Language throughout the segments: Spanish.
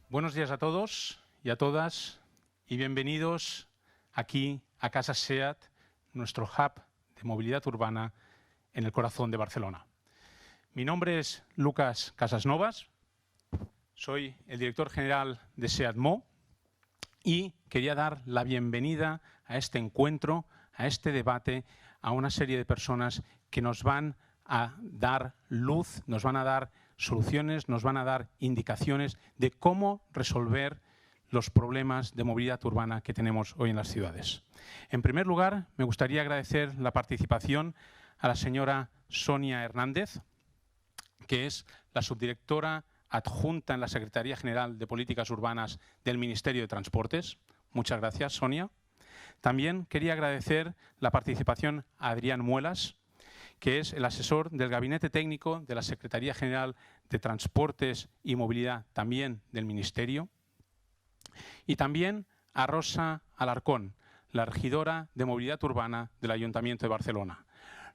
Buenos días a todos y a todas y bienvenidos aquí a Casa SEAT, nuestro hub de movilidad urbana en el corazón de Barcelona. Mi nombre es Lucas Casasnovas, soy el director general de SEAT Mo y quería dar la bienvenida a este encuentro, a este debate, a una serie de personas que nos van a dar luz, nos van a dar soluciones, nos van a dar indicaciones de cómo resolver los problemas de movilidad urbana que tenemos hoy en las ciudades. En primer lugar, me gustaría agradecer la participación a la señora Sonia Hernández, que es la subdirectora adjunta en la Secretaría General de Políticas Urbanas del Ministerio de Transportes. Muchas gracias, Sonia. También quería agradecer la participación a Adrián Muelas, que es el asesor del Gabinete Técnico de la Secretaría General de Transportes y Movilidad, también del Ministerio. Y también a Rosa Alarcón, la regidora de Movilidad Urbana del Ayuntamiento de Barcelona.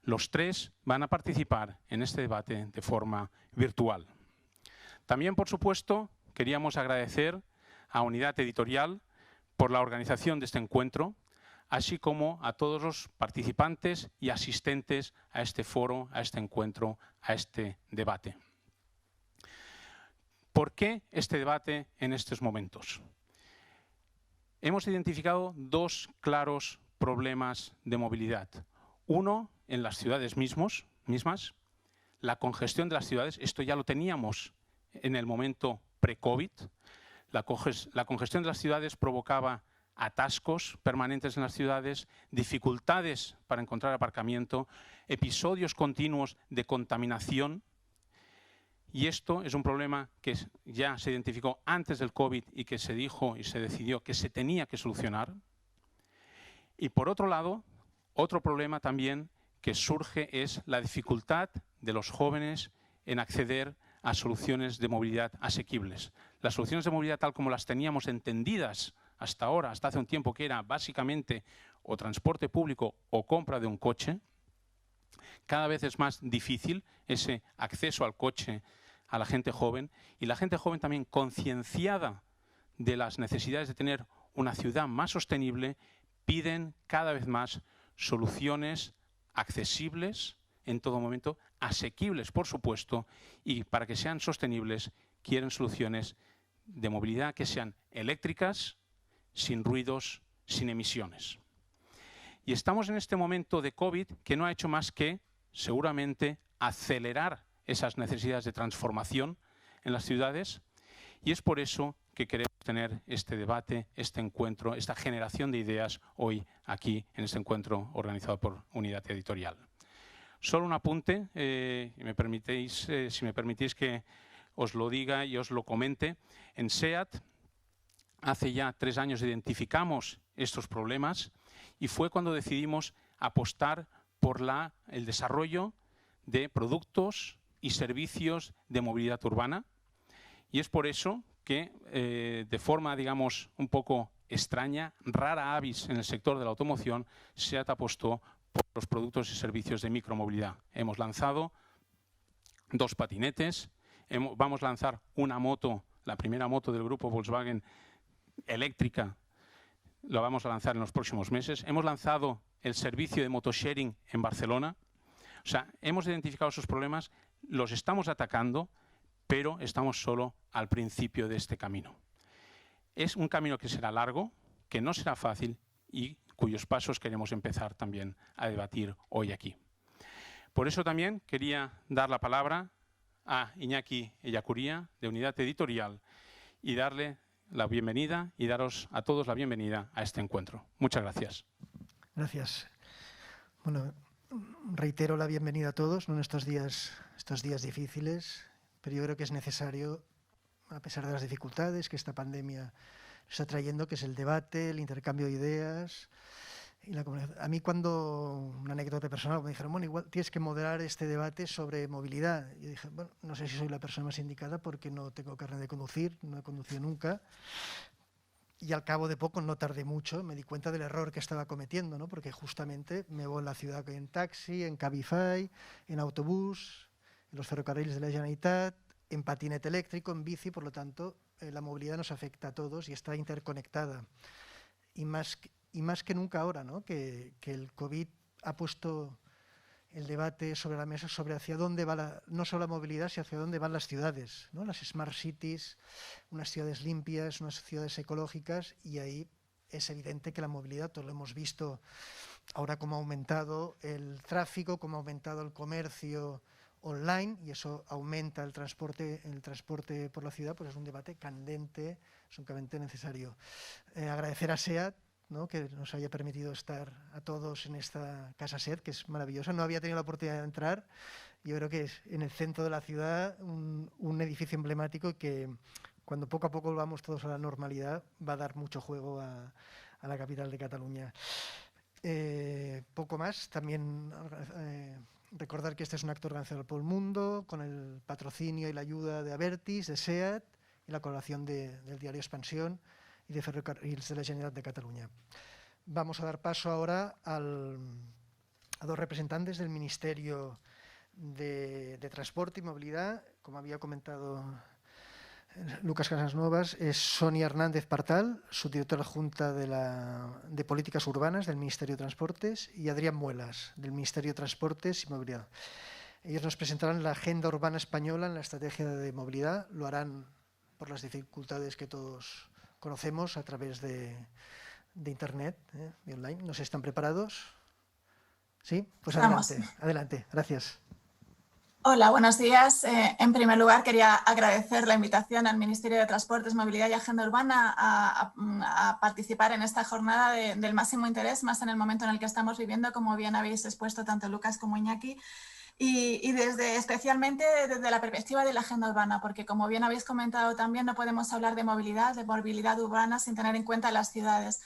Los tres van a participar en este debate de forma virtual. También, por supuesto, queríamos agradecer a Unidad Editorial por la organización de este encuentro, así como a todos los participantes y asistentes a este foro, a este encuentro, a este debate. ¿Por qué este debate en estos momentos? Hemos identificado dos claros problemas de movilidad. Uno, en las ciudades mismas, la congestión de las ciudades. Esto ya lo teníamos en el momento pre-COVID. La congestión de las ciudades provocaba atascos permanentes en las ciudades, dificultades para encontrar aparcamiento, episodios continuos de contaminación. Y esto es un problema que ya se identificó antes del COVID y que se dijo y se decidió que se tenía que solucionar. Y por otro lado, otro problema también que surge es la dificultad de los jóvenes en acceder a soluciones de movilidad asequibles. Las soluciones de movilidad tal como las teníamos entendidas hasta ahora, hasta hace un tiempo, que era básicamente o transporte público o compra de un coche, cada vez es más difícil ese acceso al coche a la gente joven, y la gente joven también concienciada de las necesidades de tener una ciudad más sostenible, piden cada vez más soluciones accesibles en todo momento, asequibles por supuesto, y para que sean sostenibles quieren soluciones de movilidad que sean eléctricas, sin ruidos, sin emisiones. Y estamos en este momento de COVID que no ha hecho más que, seguramente, acelerar esas necesidades de transformación en las ciudades, y es por eso que queremos tener este debate, este encuentro, esta generación de ideas hoy aquí en este encuentro organizado por Unidad Editorial. Solo un apunte, si me permitís que os lo diga y os lo comente. En SEAT, hace ya 3 años identificamos estos problemas y fue cuando decidimos apostar por el desarrollo de productos y servicios de movilidad urbana. Y es por eso que, de forma, digamos, un poco extraña, rara avis en el sector de la automoción, SEAT apostó por los productos y servicios de micromovilidad. Hemos lanzado 2 patinetes, vamos a lanzar una moto, la primera moto del grupo Volkswagen eléctrica, la vamos a lanzar en los próximos meses. Hemos lanzado el servicio de motosharing en Barcelona. O sea, hemos identificado esos problemas, los estamos atacando, pero estamos solo al principio de este camino. Es un camino que será largo, que no será fácil y cuyos pasos queremos empezar también a debatir hoy aquí. Por eso también quería dar la palabra a Iñaki Ellacuría, de Unidad Editorial, y darle la bienvenida y daros a todos la bienvenida a este encuentro. Muchas gracias. Gracias. Bueno, reitero la bienvenida a todos en estos días difíciles, pero yo creo que es necesario, a pesar de las dificultades que esta pandemia está trayendo, que es el debate, el intercambio de ideas. Y a mí una anécdota personal, me dijeron, bueno, igual tienes que moderar este debate sobre movilidad. Y yo dije, bueno, no sé si soy la persona más indicada porque no tengo carnet de conducir, no he conducido nunca. Y al cabo de poco, no tardé mucho, me di cuenta del error que estaba cometiendo, ¿no? Porque justamente me voy en la ciudad en taxi, en Cabify, en autobús, en los ferrocarriles de la Generalitat, en patinete eléctrico, en bici, por lo tanto, la movilidad nos afecta a todos y está interconectada. Y más que nunca ahora, ¿no? que el COVID ha puesto el debate sobre la mesa sobre hacia dónde va no solo la movilidad, sino hacia dónde van las ciudades, ¿no? Las smart cities, unas ciudades limpias, unas ciudades ecológicas, y ahí es evidente que la movilidad, todos lo hemos visto ahora, cómo ha aumentado el tráfico, cómo ha aumentado el comercio online, y eso aumenta el transporte por la ciudad. Pues es un debate candente, sumamente necesario. Agradecer a SEAT, ¿no? Que nos haya permitido estar a todos en esta Casa SEAT, que es maravillosa. No había tenido la oportunidad de entrar. Yo creo que es en el centro de la ciudad, un edificio emblemático, y que cuando poco a poco volvamos todos a la normalidad va a dar mucho juego a la capital de Cataluña. Poco más. También recordar que este es un acto organizado por el mundo, con el patrocinio y la ayuda de Abertis, de SEAT, y la colaboración del diario Expansión y de Ferrocarrils de la Generalitat de Cataluña. Vamos a dar paso ahora a dos representantes del Ministerio de Transporte y Movilidad. Como había comentado Lucas Casasnovas, es Sonia Hernández Partal, subdirectora adjunta de Políticas Urbanas del Ministerio de Transportes, y Adrián Muelas, del Ministerio de Transportes y Movilidad. Ellos nos presentarán la Agenda Urbana Española en la Estrategia de Movilidad. Lo harán por las dificultades que todos conocemos a través de Internet, de online. ¿No sé si están preparados? ¿Sí? Pues adelante, adelante. Gracias. Hola, buenos días. En primer lugar, quería agradecer la invitación al Ministerio de Transportes, Movilidad y Agenda Urbana a participar en esta jornada del máximo interés, más en el momento en el que estamos viviendo, como bien habéis expuesto tanto Lucas como Iñaki. Y especialmente desde la perspectiva de la agenda urbana, porque como bien habéis comentado también, no podemos hablar de movilidad urbana sin tener en cuenta las ciudades,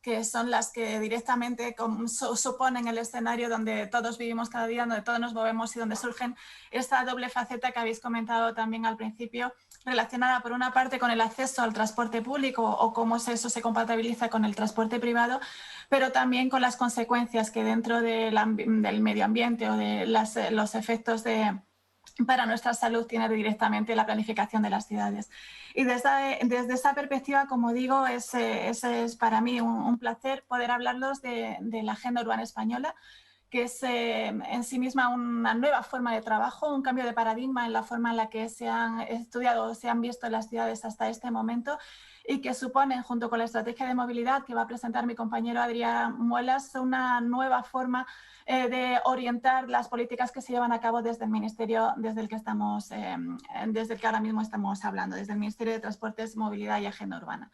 que son las que directamente suponen el escenario donde todos vivimos cada día, donde todos nos movemos y donde surgen esta doble faceta que habéis comentado también al principio, relacionada por una parte con el acceso al transporte público o cómo eso se compatibiliza con el transporte privado, pero también con las consecuencias que dentro del medio ambiente o de los efectos para nuestra salud tiene directamente la planificación de las ciudades. Y desde esa perspectiva, como digo, es para mí un placer poder hablarlos de la Agenda Urbana Española, que es en sí misma una nueva forma de trabajo, un cambio de paradigma en la forma en la que se han estudiado o se han visto las ciudades hasta este momento, y que suponen, junto con la estrategia de movilidad que va a presentar mi compañero Adrián Muelas, una nueva forma de orientar las políticas que se llevan a cabo desde el Ministerio, desde el que ahora mismo estamos hablando, desde el Ministerio de Transportes, Movilidad y Agenda Urbana.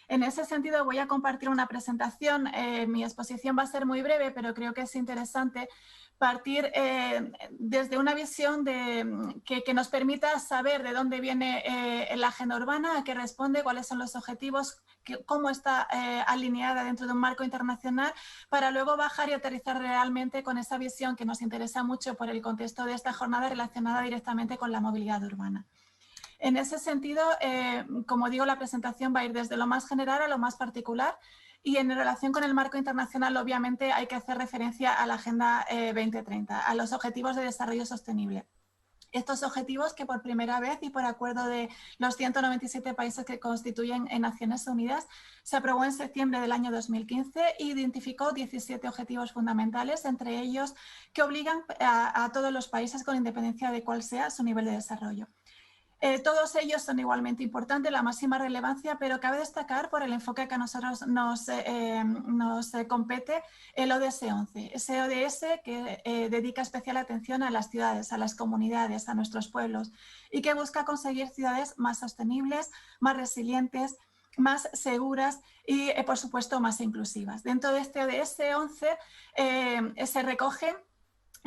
En ese sentido, voy a compartir una presentación. Mi exposición va a ser muy breve, pero creo que es interesante partir desde una visión que nos permita saber de dónde viene la agenda urbana, a qué responde, cuáles son los objetivos, cómo está alineada dentro de un marco internacional, para luego bajar y aterrizar realmente con esa visión que nos interesa mucho por el contexto de esta jornada relacionada directamente con la movilidad urbana. En ese sentido, como digo, la presentación va a ir desde lo más general a lo más particular, y en relación con el marco internacional, obviamente, hay que hacer referencia a la Agenda 2030, a los Objetivos de Desarrollo Sostenible. Estos objetivos que por primera vez y por acuerdo de los 197 países que constituyen en Naciones Unidas, se aprobó en septiembre del año 2015 e identificó 17 objetivos fundamentales, entre ellos que obligan a todos los países, con independencia de cuál sea su nivel de desarrollo. Todos ellos son igualmente importantes, la máxima relevancia, pero cabe destacar por el enfoque que a nosotros nos compete el ODS 11. Ese ODS que dedica especial atención a las ciudades, a las comunidades, a nuestros pueblos, y que busca conseguir ciudades más sostenibles, más resilientes, más seguras y, por supuesto, más inclusivas. Dentro de este ODS 11 se recogen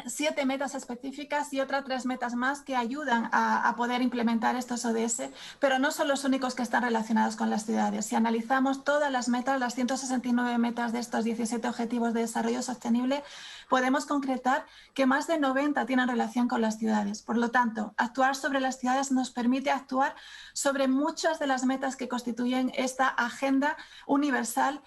7 metas específicas y otras 3 metas más que ayudan a poder implementar estos ODS, pero no son los únicos que están relacionados con las ciudades. Si analizamos todas las metas, las 169 metas de estos 17 Objetivos de Desarrollo Sostenible, podemos concretar que más de 90 tienen relación con las ciudades. Por lo tanto, actuar sobre las ciudades nos permite actuar sobre muchas de las metas que constituyen esta agenda universal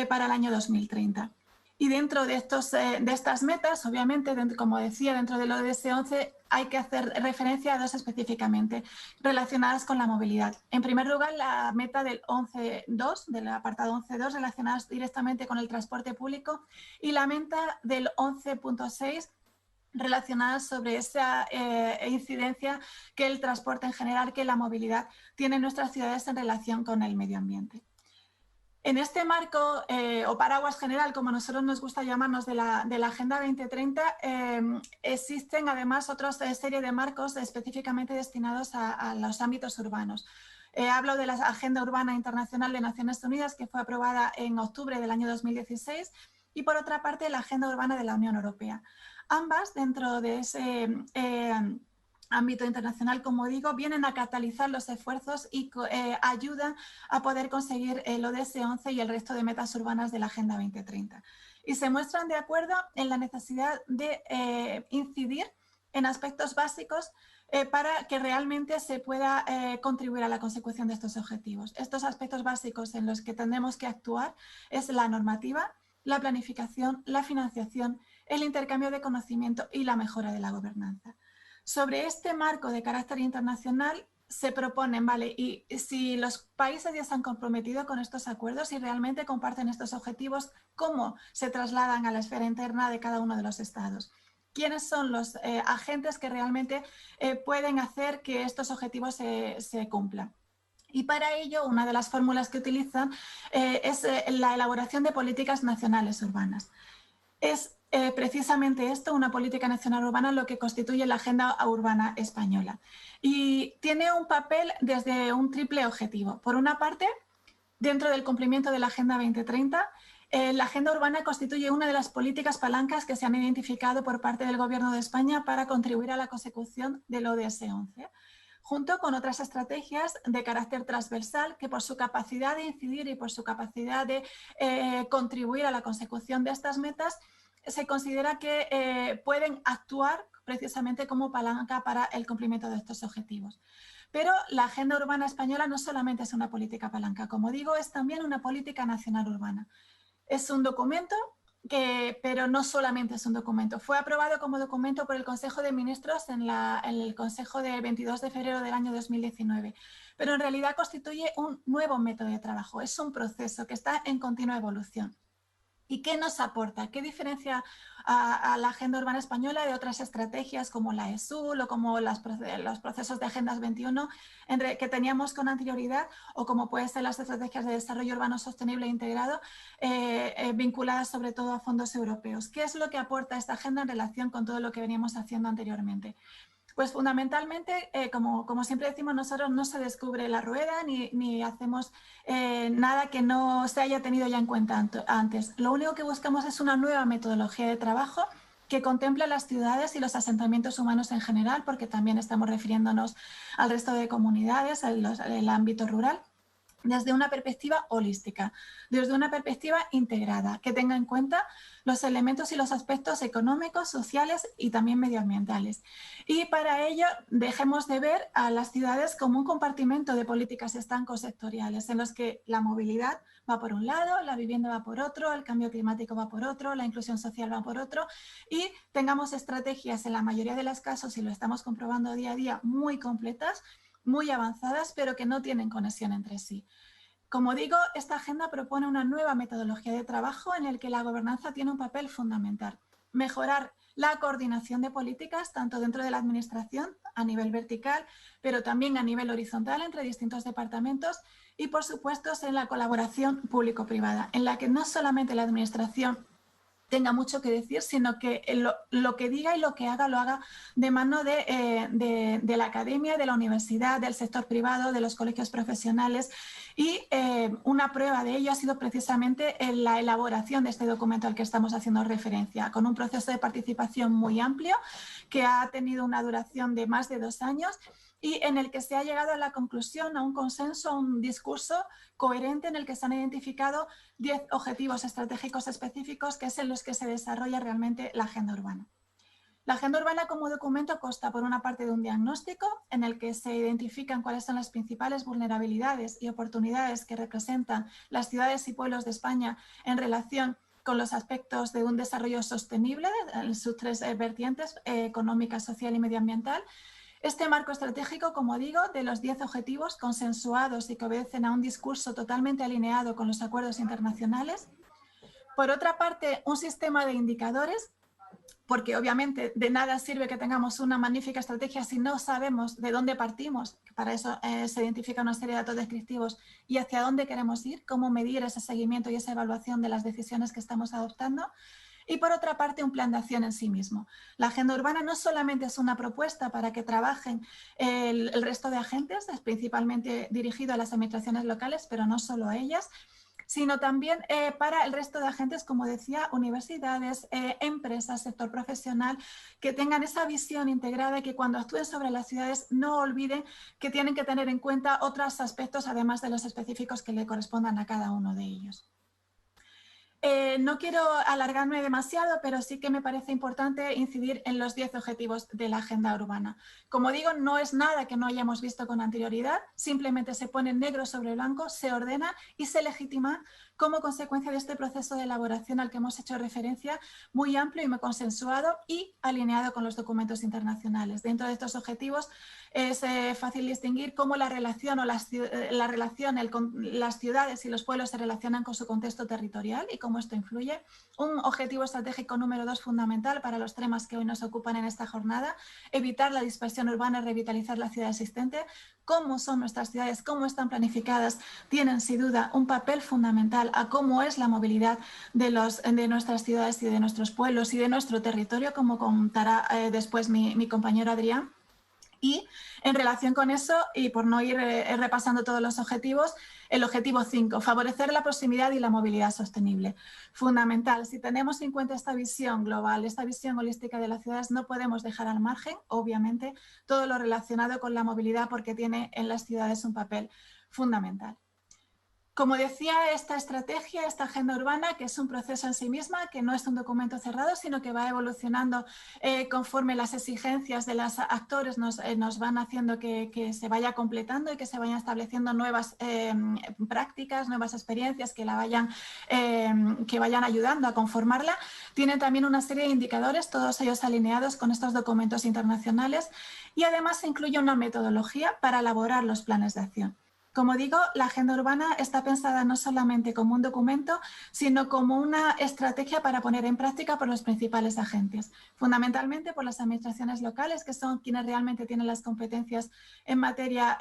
para el año 2030. Y dentro de estas metas, obviamente, como decía, dentro del ODS 11 hay que hacer referencia a dos específicamente relacionadas con la movilidad. En primer lugar, la meta del 11.2, del apartado 11.2, relacionadas directamente con el transporte público, y la meta del 11.6, relacionadas sobre esa incidencia que el transporte en general, que la movilidad tiene en nuestras ciudades en relación con el medio ambiente. En este marco o paraguas general, como a nosotros nos gusta llamarnos, de la Agenda 2030, existen además otra serie de marcos específicamente destinados a los ámbitos urbanos. Hablo de la Agenda Urbana Internacional de Naciones Unidas, que fue aprobada en octubre del año 2016, y por otra parte la Agenda Urbana de la Unión Europea. Ambas, dentro de ese ámbito internacional, como digo, vienen a catalizar los esfuerzos y ayudan a poder conseguir el ODS 11 y el resto de metas urbanas de la Agenda 2030. Y se muestran de acuerdo en la necesidad de incidir en aspectos básicos para que realmente se pueda contribuir a la consecución de estos objetivos. Estos aspectos básicos en los que tenemos que actuar es la normativa, la planificación, la financiación, el intercambio de conocimiento y la mejora de la gobernanza. Sobre este marco de carácter internacional se proponen, ¿vale? Y si los países ya se han comprometido con estos acuerdos y realmente comparten estos objetivos, ¿cómo se trasladan a la esfera interna de cada uno de los estados? ¿Quiénes son los agentes que realmente pueden hacer que estos objetivos se cumplan? Y para ello, una de las fórmulas que utilizan es la elaboración de políticas nacionales urbanas. Es precisamente esto, una política nacional urbana, lo que constituye la Agenda Urbana Española. Y tiene un papel desde un triple objetivo. Por una parte, dentro del cumplimiento de la Agenda 2030, la Agenda Urbana constituye una de las políticas palancas que se han identificado por parte del Gobierno de España para contribuir a la consecución del ODS 11, junto con otras estrategias de carácter transversal que por su capacidad de incidir y por su capacidad de contribuir a la consecución de estas metas, se considera que pueden actuar precisamente como palanca para el cumplimiento de estos objetivos. Pero la Agenda Urbana Española no solamente es una política palanca, como digo, es también una política nacional urbana. Es un documento pero no solamente es un documento. Fue aprobado como documento por el Consejo de Ministros en el Consejo del 22 de febrero del año 2019, pero en realidad constituye un nuevo método de trabajo. Es un proceso que está en continua evolución. ¿Y qué nos aporta? ¿Qué diferencia a la Agenda Urbana Española de otras estrategias como la ESUL o como los procesos de Agendas 21 que teníamos con anterioridad, o como pueden ser las estrategias de desarrollo urbano sostenible e integrado vinculadas sobre todo a fondos europeos? ¿Qué es lo que aporta esta agenda en relación con todo lo que veníamos haciendo anteriormente? Pues fundamentalmente, como siempre decimos nosotros, no se descubre la rueda ni hacemos nada que no se haya tenido ya en cuenta antes. Lo único que buscamos es una nueva metodología de trabajo que contemple las ciudades y los asentamientos humanos en general, porque también estamos refiriéndonos al resto de comunidades, al ámbito rural, desde una perspectiva holística, desde una perspectiva integrada, que tenga en cuenta los elementos y los aspectos económicos, sociales y también medioambientales. Y para ello dejemos de ver a las ciudades como un compartimento de políticas estancos sectoriales en los que la movilidad va por un lado, la vivienda va por otro, el cambio climático va por otro, la inclusión social va por otro, y tengamos estrategias en la mayoría de los casos, y lo estamos comprobando día a día, muy completas, muy avanzadas, pero que no tienen conexión entre sí. Como digo, esta agenda propone una nueva metodología de trabajo en la que la gobernanza tiene un papel fundamental. Mejorar la coordinación de políticas, tanto dentro de la administración, a nivel vertical, pero también a nivel horizontal entre distintos departamentos, y por supuesto en la colaboración público-privada, en la que no solamente la administración tenga mucho que decir, sino que lo que diga y lo que haga, lo haga de mano de la academia, de la universidad, del sector privado, de los colegios profesionales. Y una prueba de ello ha sido precisamente la elaboración de este documento al que estamos haciendo referencia, con un proceso de participación muy amplio que ha tenido una duración de más de 2 años y en el que se ha llegado a la conclusión, a un consenso, a un discurso coherente en el que se han identificado 10 objetivos estratégicos específicos, que es en los que se desarrolla realmente la agenda urbana. La agenda urbana como documento consta por una parte de un diagnóstico en el que se identifican cuáles son las principales vulnerabilidades y oportunidades que representan las ciudades y pueblos de España en relación con los aspectos de un desarrollo sostenible en sus tres vertientes, económica, social y medioambiental. Este marco estratégico, como digo, de los 10 objetivos consensuados y que obedecen a un discurso totalmente alineado con los acuerdos internacionales. Por otra parte, un sistema de indicadores, porque obviamente de nada sirve que tengamos una magnífica estrategia si no sabemos de dónde partimos. Para eso se identifica una serie de datos descriptivos y hacia dónde queremos ir, cómo medir ese seguimiento y esa evaluación de las decisiones que estamos adoptando. Y por otra parte, un plan de acción en sí mismo. La agenda urbana no solamente es una propuesta para que trabajen el resto de agentes, es principalmente dirigido a las administraciones locales, pero no solo a ellas, sino también para el resto de agentes, como decía, universidades, empresas, sector profesional, que tengan esa visión integrada y que cuando actúen sobre las ciudades no olviden que tienen que tener en cuenta otros aspectos, además de los específicos que le correspondan a cada uno de ellos. No quiero alargarme demasiado, pero sí que me parece importante incidir en los 10 objetivos de la agenda urbana. Como digo, no es nada que no hayamos visto con anterioridad, simplemente se pone negro sobre blanco, se ordena y se legitima como consecuencia de este proceso de elaboración al que hemos hecho referencia, muy amplio y muy consensuado y alineado con los documentos internacionales. Dentro de estos objetivos es fácil distinguir cómo la relación o las ciudades y los pueblos se relacionan con su contexto territorial y cómo esto influye. Un objetivo estratégico número 2 fundamental para los temas que hoy nos ocupan en esta jornada: evitar la dispersión urbana y revitalizar la ciudad existente. Cómo son nuestras ciudades, cómo están planificadas, tienen sin duda un papel fundamental a cómo es la movilidad de nuestras ciudades y de nuestros pueblos y de nuestro territorio, como contará después mi compañero Adrián. Y en relación con eso, y por no ir repasando todos los objetivos, el objetivo 5, favorecer la proximidad y la movilidad sostenible. Fundamental, si tenemos en cuenta esta visión global, esta visión holística de las ciudades, no podemos dejar al margen, obviamente, todo lo relacionado con la movilidad, porque tiene en las ciudades un papel fundamental. Como decía, esta estrategia, esta agenda urbana, que es un proceso en sí misma, que no es un documento cerrado, sino que va evolucionando conforme las exigencias de los actores nos van haciendo que se vaya completando y que se vayan estableciendo nuevas prácticas, nuevas experiencias que vayan ayudando a conformarla. Tiene también una serie de indicadores, todos ellos alineados con estos documentos internacionales, y además se incluye una metodología para elaborar los planes de acción. Como digo, la agenda urbana está pensada no solamente como un documento, sino como una estrategia para poner en práctica por los principales agentes, fundamentalmente por las administraciones locales, que son quienes realmente tienen las competencias en materia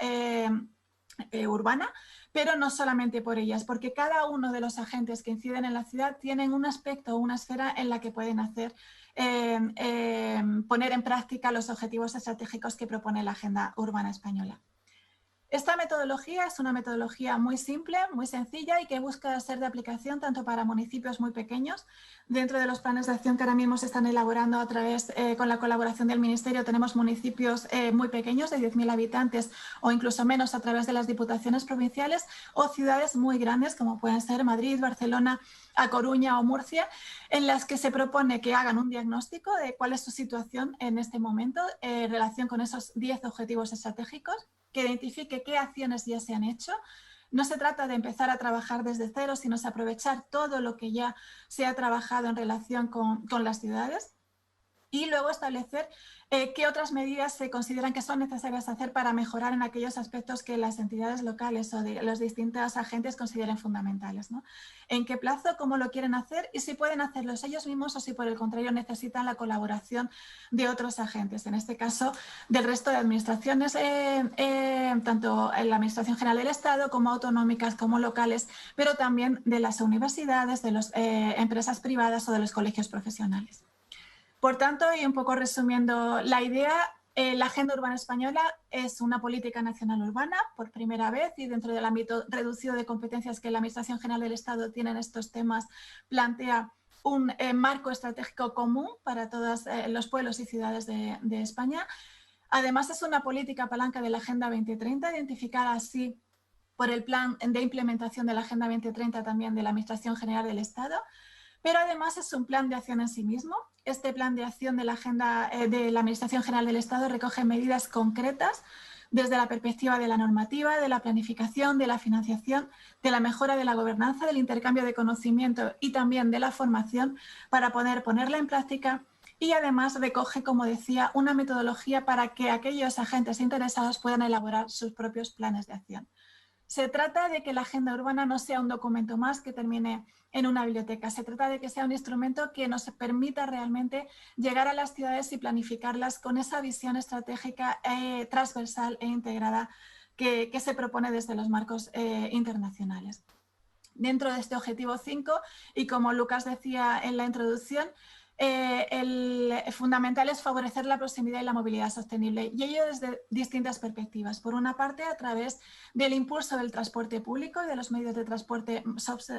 urbana, pero no solamente por ellas, porque cada uno de los agentes que inciden en la ciudad tienen un aspecto o una esfera en la que pueden hacer poner en práctica los objetivos estratégicos que propone la agenda urbana española. Esta metodología es una metodología muy simple, muy sencilla y que busca ser de aplicación tanto para municipios muy pequeños. Dentro de los planes de acción que ahora mismo se están elaborando a través, con la colaboración del Ministerio, tenemos municipios muy pequeños de 10.000 habitantes o incluso menos a través de las diputaciones provinciales, o ciudades muy grandes como pueden ser Madrid, Barcelona, A Coruña o Murcia, en las que se propone que hagan un diagnóstico de cuál es su situación en este momento en relación con esos 10 objetivos estratégicos, que identifique qué acciones ya se han hecho. No se trata de empezar a trabajar desde cero, sino de aprovechar todo lo que ya se ha trabajado en relación con las ciudades, y luego establecer qué otras medidas se consideran que son necesarias hacer para mejorar en aquellos aspectos que las entidades locales o de los distintos agentes consideren fundamentales, ¿no? En qué plazo, cómo lo quieren hacer y si pueden hacerlos ellos mismos o si por el contrario necesitan la colaboración de otros agentes, en este caso del resto de administraciones, tanto en la Administración General del Estado como autonómicas como locales, pero también de las universidades, de las empresas privadas o de los colegios profesionales. Por tanto, y un poco resumiendo la idea, la Agenda Urbana Española es una política nacional urbana por primera vez, y dentro del ámbito reducido de competencias que la Administración General del Estado tiene en estos temas, plantea un marco estratégico común para todos los pueblos y ciudades de España. Además, es una política palanca de la Agenda 2030, identificada así por el plan de implementación de la Agenda 2030 también de la Administración General del Estado. Pero además es un plan de acción en sí mismo. Este plan de acción de la Agenda de la Administración General del Estado recoge medidas concretas desde la perspectiva de la normativa, de la planificación, de la financiación, de la mejora de la gobernanza, del intercambio de conocimiento y también de la formación para poder ponerla en práctica. Y además recoge, como decía, una metodología para que aquellos agentes interesados puedan elaborar sus propios planes de acción. Se trata de que la agenda urbana no sea un documento más que termine en una biblioteca. Se trata de que sea un instrumento que nos permita realmente llegar a las ciudades y planificarlas con esa visión estratégica transversal e integrada que se propone desde los marcos internacionales. Dentro de este objetivo 5, y como Lucas decía en la introducción, el fundamental es favorecer la proximidad y la movilidad sostenible, y ello desde distintas perspectivas. Por una parte, a través del impulso del transporte público y de los medios de transporte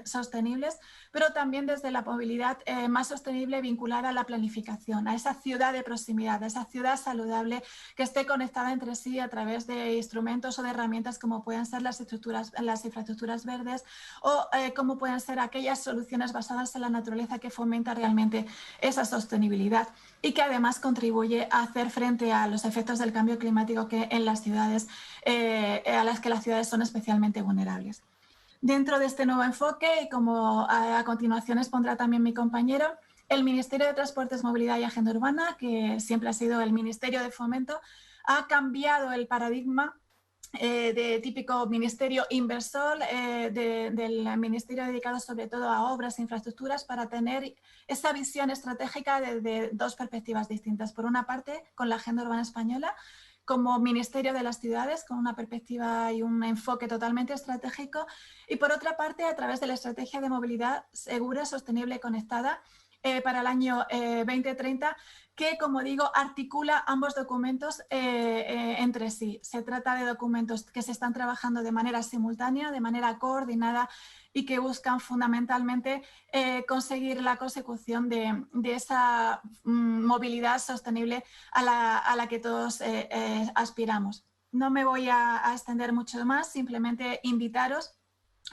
sostenibles, pero también desde la movilidad más sostenible vinculada a la planificación, a esa ciudad de proximidad, a esa ciudad saludable que esté conectada entre sí a través de instrumentos o de herramientas como pueden ser las infraestructuras verdes o como pueden ser aquellas soluciones basadas en la naturaleza que fomenta realmente esa sostenibilidad y que además contribuye a hacer frente a los efectos del cambio climático que en las ciudades, a las que las ciudades son especialmente vulnerables. Dentro de este nuevo enfoque, y como a continuación expondrá también mi compañero, el Ministerio de Transportes, Movilidad y Agenda Urbana, que siempre ha sido el Ministerio de Fomento, ha cambiado el paradigma de típico ministerio inversor, del ministerio dedicado sobre todo a obras e infraestructuras, para tener esa visión estratégica de dos perspectivas distintas. Por una parte, con la Agenda Urbana Española, como Ministerio de las Ciudades, con una perspectiva y un enfoque totalmente estratégico, y por otra parte, a través de la Estrategia de Movilidad Segura, Sostenible y Conectada para el año 2030, que, como digo, articula ambos documentos entre sí. Se trata de documentos que se están trabajando de manera simultánea, de manera coordinada, y que buscan fundamentalmente conseguir la consecución de esa movilidad sostenible a la que todos aspiramos. No me voy a extender mucho más, simplemente invitaros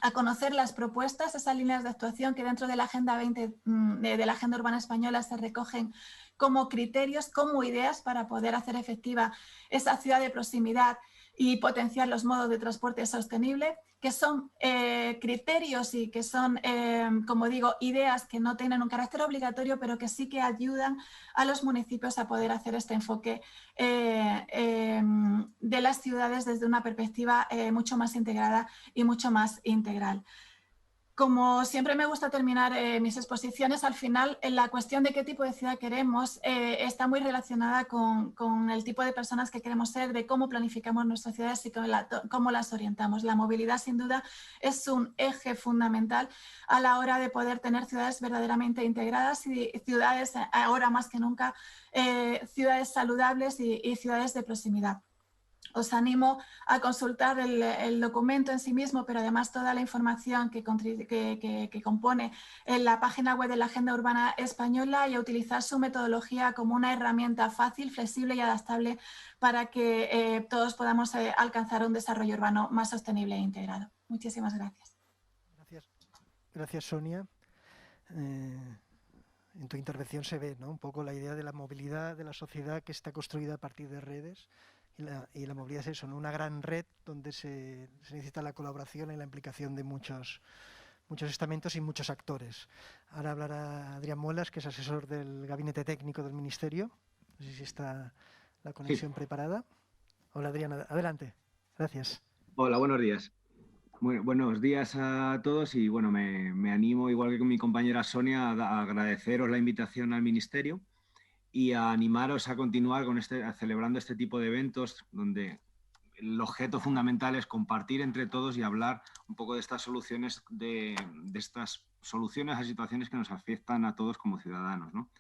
a conocer las propuestas, esas líneas de actuación que dentro de la Agenda 20, de la Agenda Urbana Española, se recogen como criterios, como ideas para poder hacer efectiva esa ciudad de proximidad y potenciar los modos de transporte sostenible, que son criterios y que son, como digo, ideas que no tienen un carácter obligatorio, pero que sí que ayudan a los municipios a poder hacer este enfoque de las ciudades desde una perspectiva mucho más integrada y mucho más integral. Como siempre me gusta terminar mis exposiciones, al final la cuestión de qué tipo de ciudad queremos está muy relacionada con el tipo de personas que queremos ser, de cómo planificamos nuestras ciudades y cómo las orientamos. La movilidad, sin duda, es un eje fundamental a la hora de poder tener ciudades verdaderamente integradas y ciudades, ahora más que nunca, ciudades saludables y ciudades de proximidad. Os animo a consultar el documento en sí mismo, pero además toda la información que compone en la página web de la Agenda Urbana Española, y a utilizar su metodología como una herramienta fácil, flexible y adaptable para que todos podamos alcanzar un desarrollo urbano más sostenible e integrado. Muchísimas gracias. Gracias, Sonia. En tu intervención se ve, ¿no?, un poco la idea de la movilidad de la sociedad que está construida a partir de redes. Y la movilidad es eso, ¿no?, una gran red donde se necesita la colaboración y la implicación de muchos estamentos y muchos actores. Ahora hablará Adrián Muelas, que es asesor del Gabinete Técnico del Ministerio. No sé si está la conexión preparada. Hola, Adrián, adelante. Gracias. Hola, buenos días. Bueno, buenos días a todos, y bueno, me animo, igual que con mi compañera Sonia, a agradeceros la invitación al Ministerio y a animaros a continuar celebrando este tipo de eventos, donde el objeto fundamental es compartir entre todos y hablar un poco de estas soluciones, de estas soluciones a situaciones que nos afectan a todos como ciudadanos, ¿no?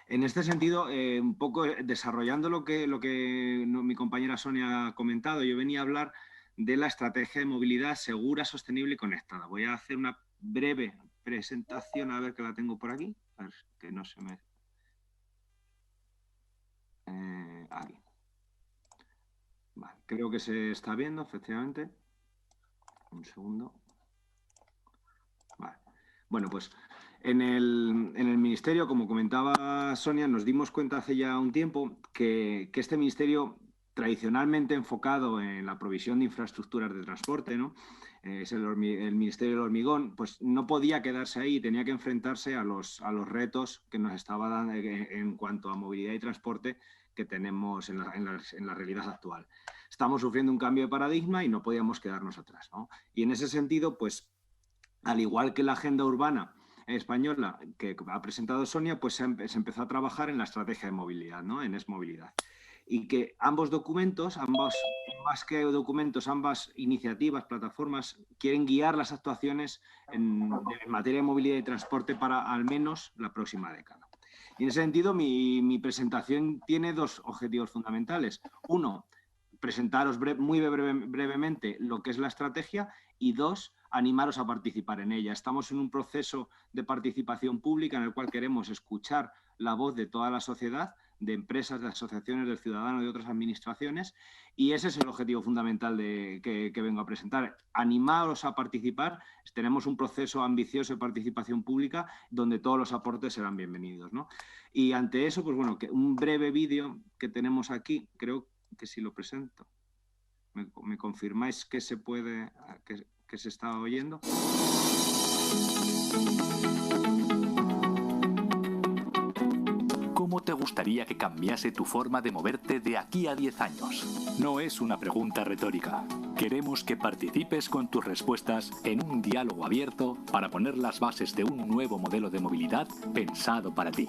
En este sentido, un poco desarrollando lo que mi compañera Sonia ha comentado, yo venía a hablar de la estrategia de movilidad segura, sostenible y conectada. Voy a hacer una breve presentación, a ver que la tengo por aquí, a ver que no se me... aquí. Vale, creo que se está viendo, efectivamente. Un segundo. Vale. Bueno, pues en el Ministerio, como comentaba Sonia, nos dimos cuenta hace ya un tiempo que este Ministerio tradicionalmente enfocado en la provisión de infraestructuras de transporte, ¿no? Es el Ministerio del Hormigón, pues no podía quedarse ahí, tenía que enfrentarse a los retos que nos estaba dando en cuanto a movilidad y transporte que tenemos en la realidad actual. Estamos sufriendo un cambio de paradigma y no podíamos quedarnos atrás, ¿no? Y en ese sentido, pues, al igual que la agenda urbana española que ha presentado Sonia, pues se empezó a trabajar en la estrategia de movilidad, ¿no? En EsMovilidad. Y que ambos documentos, más que documentos, ambas iniciativas, plataformas, quieren guiar las actuaciones en materia de movilidad y transporte para al menos la próxima década. Y en ese sentido, mi presentación tiene dos objetivos fundamentales. Uno, presentaros muy brevemente lo que es la estrategia, y dos, animaros a participar en ella. Estamos en un proceso de participación pública en el cual queremos escuchar la voz de toda la sociedad, de empresas, de asociaciones, del ciudadano y de otras administraciones, y ese es el objetivo fundamental que vengo a presentar. Animaros a participar. Tenemos un proceso ambicioso de participación pública donde todos los aportes serán bienvenidos, ¿no? Y ante eso, pues bueno, que un breve vídeo que tenemos aquí, creo que si lo presento, ¿me confirmáis que se puede, que se está oyendo? ¿Cómo te gustaría que cambiase tu forma de moverte de aquí a 10 años? No es una pregunta retórica. Queremos que participes con tus respuestas en un diálogo abierto para poner las bases de un nuevo modelo de movilidad pensado para ti.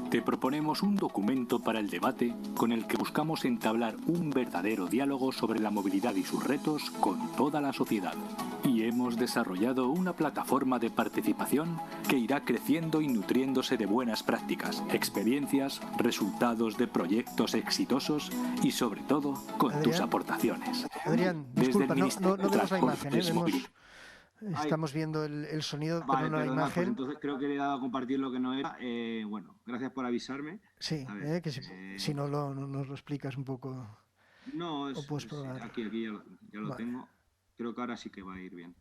Te proponemos un documento para el debate con el que buscamos entablar un verdadero diálogo sobre la movilidad y sus retos con toda la sociedad. Y hemos desarrollado una plataforma de participación que irá creciendo y nutriéndose de buenas prácticas, experiencias, resultados de proyectos exitosos y, sobre todo, con tus aportaciones. Adrián, disculpa, no vemos la imagen, estamos viendo el sonido, vale, pero no la imagen. Pues entonces creo que le he dado a compartir lo que no era. Bueno, gracias por avisarme. Sí, que si no nos lo explicas un poco. No, aquí ya lo vale. tengo. Creo que ahora sí que va a ir bien.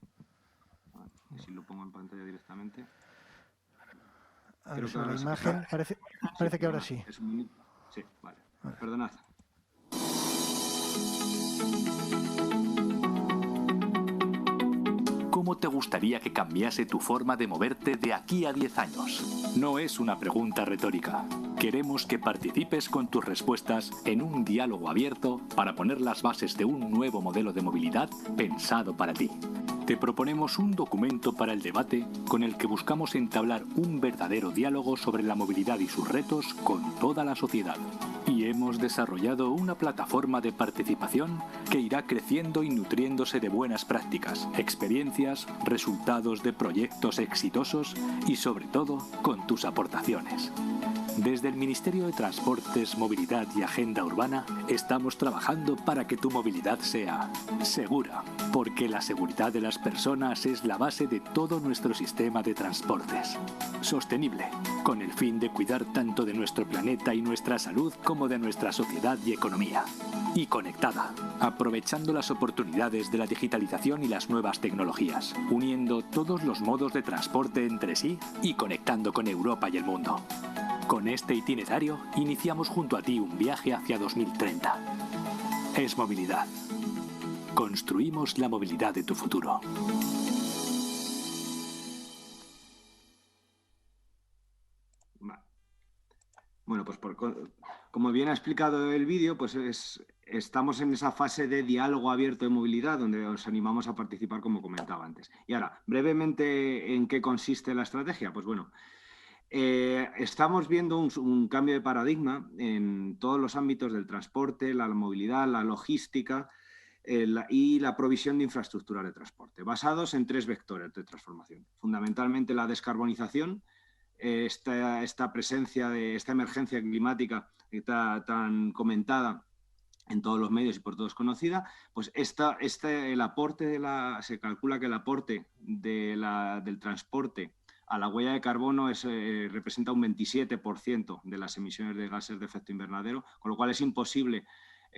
Vale, si lo pongo en pantalla directamente. Creo que la imagen parece que ahora sí. Sí, vale. Perdonad. ¿Cómo te gustaría que cambiase tu forma de moverte de aquí a 10 años? No es una pregunta retórica. Queremos que participes con tus respuestas en un diálogo abierto para poner las bases de un nuevo modelo de movilidad pensado para ti. Te proponemos un documento para el debate con el que buscamos entablar un verdadero diálogo sobre la movilidad y sus retos con toda la sociedad. Y hemos desarrollado una plataforma de participación que irá creciendo y nutriéndose de buenas prácticas, experiencias, resultados de proyectos exitosos y, sobre todo, con tus aportaciones. Desde el Ministerio de Transportes, Movilidad y Agenda Urbana estamos trabajando para que tu movilidad sea segura, porque la seguridad de las personas es la base de todo nuestro sistema de transportes. Sostenible, con el fin de cuidar tanto de nuestro planeta y nuestra salud como de nuestra sociedad y economía. Y conectada, aprovechando las oportunidades de la digitalización y las nuevas tecnologías, uniendo todos los modos de transporte entre sí y conectando con Europa y el mundo. Con este itinerario, iniciamos junto a ti un viaje hacia 2030. EsMovilidad. Construimos la movilidad de tu futuro. Bueno, pues como bien ha explicado el vídeo, pues estamos en esa fase de diálogo abierto de movilidad donde os animamos a participar, como comentaba antes. Y ahora, brevemente, ¿en qué consiste la estrategia? Pues bueno, estamos viendo un cambio de paradigma en todos los ámbitos del transporte, la movilidad, la logística y la provisión de infraestructuras de transporte, basados en 3 vectores de transformación. Fundamentalmente la descarbonización, esta presencia de esta emergencia climática que está tan comentada en todos los medios y por todos conocida, pues el aporte se calcula que el aporte del transporte a la huella de carbono representa un 27% de las emisiones de gases de efecto invernadero, con lo cual es imposible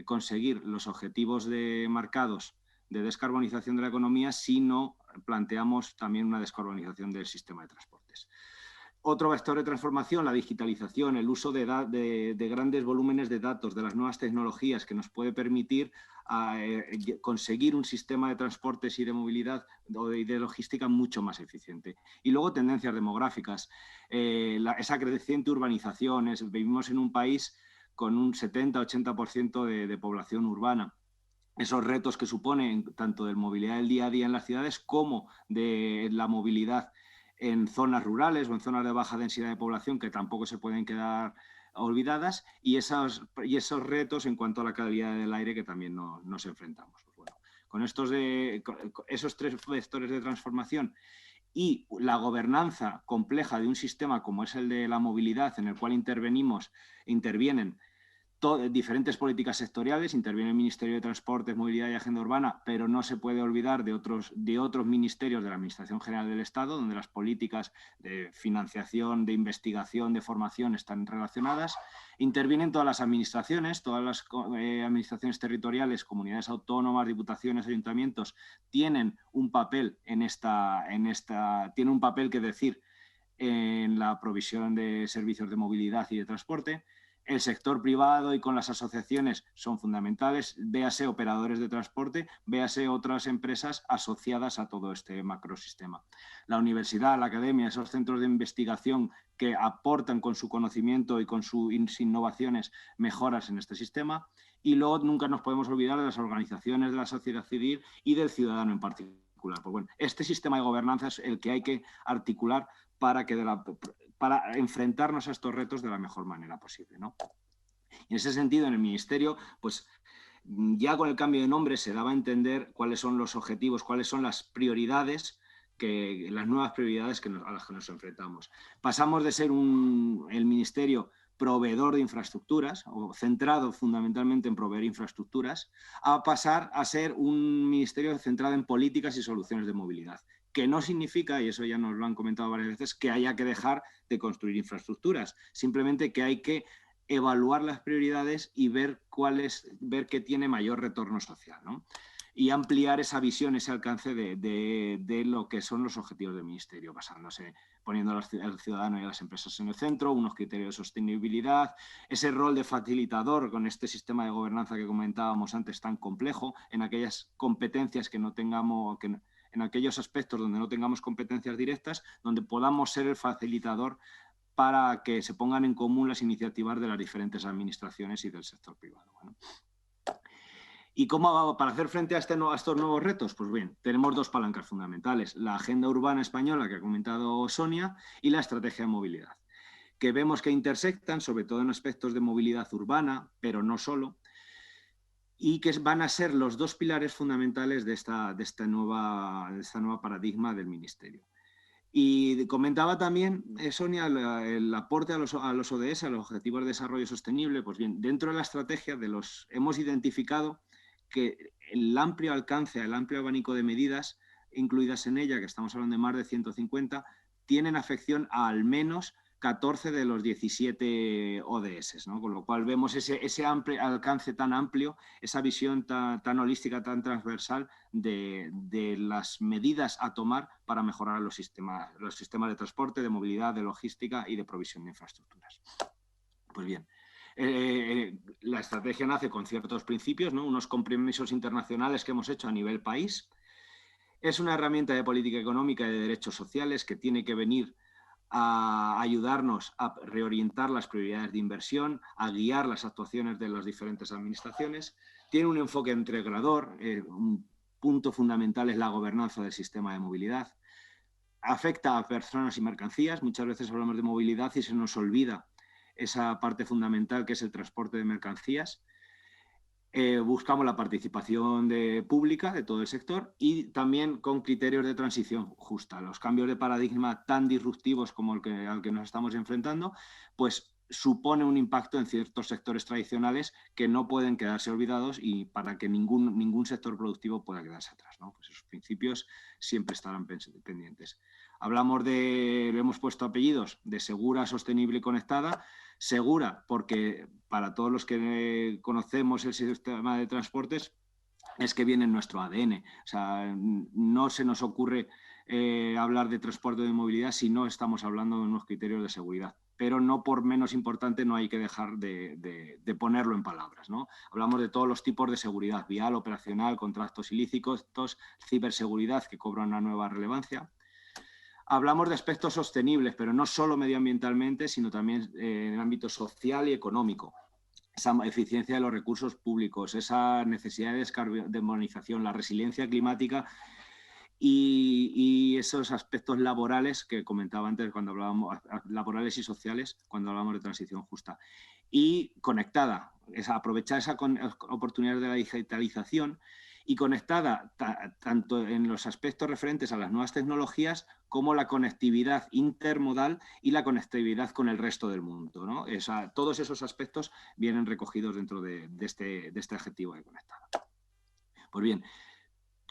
conseguir los objetivos marcados de descarbonización de la economía si no planteamos también una descarbonización del sistema de transportes. Otro vector de transformación, la digitalización, el uso de grandes volúmenes de datos, de las nuevas tecnologías que nos puede permitir conseguir un sistema de transportes y de movilidad y de logística mucho más eficiente. Y luego tendencias demográficas, esa creciente urbanización, vivimos en un país con un 70-80% de población urbana. Esos retos que suponen tanto de movilidad del día a día en las ciudades como de la movilidad en zonas rurales o en zonas de baja densidad de población que tampoco se pueden quedar olvidadas y esos retos en cuanto a la calidad del aire que también nos enfrentamos. Pues bueno, con esos 3 vectores de transformación y la gobernanza compleja de un sistema como es el de la movilidad, en el cual intervienen diferentes políticas sectoriales, interviene el Ministerio de Transportes, Movilidad y Agenda Urbana, pero no se puede olvidar de otros ministerios de la Administración General del Estado, donde las políticas de financiación, de investigación, de formación están relacionadas. Intervienen todas las administraciones administraciones territoriales, comunidades autónomas, diputaciones, ayuntamientos, tienen un papel tienen un papel que decir en la provisión de servicios de movilidad y de transporte. El sector privado y con las asociaciones son fundamentales, véase operadores de transporte, véase otras empresas asociadas a todo este macrosistema. La universidad, la academia, esos centros de investigación que aportan con su conocimiento y con sus innovaciones mejoras en este sistema. Y luego nunca nos podemos olvidar de las organizaciones de la sociedad civil y del ciudadano en particular. Pues bueno, este sistema de gobernanza es el que hay que articular para enfrentarnos a estos retos de la mejor manera posible, ¿no? Y en ese sentido, en el Ministerio, pues ya con el cambio de nombre se daba a entender cuáles son los objetivos, cuáles son las prioridades, las nuevas prioridades a las que nos enfrentamos. Pasamos de ser el Ministerio proveedor de infraestructuras, o centrado fundamentalmente en proveer infraestructuras, a pasar a ser un ministerio centrado en políticas y soluciones de movilidad, que no significa, y eso ya nos lo han comentado varias veces, que haya que dejar de construir infraestructuras, simplemente que hay que evaluar las prioridades y ver qué tiene mayor retorno social, ¿no? Y ampliar esa visión, ese alcance de lo que son los objetivos del Ministerio, poniendo al ciudadano y a las empresas en el centro, unos criterios de sostenibilidad, ese rol de facilitador con este sistema de gobernanza que comentábamos antes tan complejo, en aquellas competencias que no tengamos, en aquellos aspectos donde no tengamos competencias directas, donde podamos ser el facilitador para que se pongan en común las iniciativas de las diferentes administraciones y del sector privado. Bueno. ¿Y cómo para hacer frente a estos nuevos retos? Pues bien, tenemos 2 palancas fundamentales, la Agenda Urbana Española que ha comentado Sonia y la Estrategia de Movilidad, que vemos que intersectan, sobre todo en aspectos de movilidad urbana, pero no solo, y que van a ser los 2 pilares fundamentales de esta nueva paradigma del Ministerio. Y comentaba también, Sonia, el aporte a los ODS, a los Objetivos de Desarrollo Sostenible. Pues bien, dentro de la estrategia hemos identificado que el amplio alcance, el amplio abanico de medidas incluidas en ella, que estamos hablando de más de 150, tienen afección a al menos 14 de los 17 ODS, ¿no? Con lo cual vemos ese amplio alcance tan amplio, esa visión tan holística, tan transversal de las medidas a tomar para mejorar los sistemas de transporte, de movilidad, de logística y de provisión de infraestructuras. Pues bien, la estrategia nace con ciertos principios, ¿no? Unos compromisos internacionales que hemos hecho a nivel país. Es una herramienta de política económica y de derechos sociales que tiene que venir a ayudarnos a reorientar las prioridades de inversión, a guiar las actuaciones de las diferentes administraciones. Tiene un enfoque integrador, un punto fundamental es la gobernanza del sistema de movilidad. Afecta a personas y mercancías, muchas veces hablamos de movilidad y se nos olvida esa parte fundamental que es el transporte de mercancías. Buscamos la participación pública de todo el sector y también con criterios de transición justa. Los cambios de paradigma tan disruptivos como al que nos estamos enfrentando, pues supone un impacto en ciertos sectores tradicionales que no pueden quedarse olvidados y para que ningún sector productivo pueda quedarse atrás, ¿no? Pues esos principios siempre estarán pendientes. Le hemos puesto apellidos de segura, sostenible y conectada. Segura, porque para todos los que conocemos el sistema de transportes es que viene en nuestro ADN. O sea, no se nos ocurre hablar de transporte de movilidad si no estamos hablando de unos criterios de seguridad. Pero no por menos importante no hay que dejar de ponerlo en palabras, ¿no? Hablamos de todos los tipos de seguridad, vial, operacional, contratos ilícitos, ciberseguridad, que cobra una nueva relevancia. Hablamos de aspectos sostenibles, pero no solo medioambientalmente, sino también en el ámbito social y económico. Esa eficiencia de los recursos públicos, esa necesidad de descarbonización, la resiliencia climática y esos aspectos laborales que comentaba antes cuando hablábamos, laborales y sociales, cuando hablábamos de transición justa. Y conectada, aprovechar esa oportunidad de la digitalización y conectada tanto en los aspectos referentes a las nuevas tecnologías como la conectividad intermodal y la conectividad con el resto del mundo, ¿no? Todos esos aspectos vienen recogidos dentro de este adjetivo de conectada. Pues bien,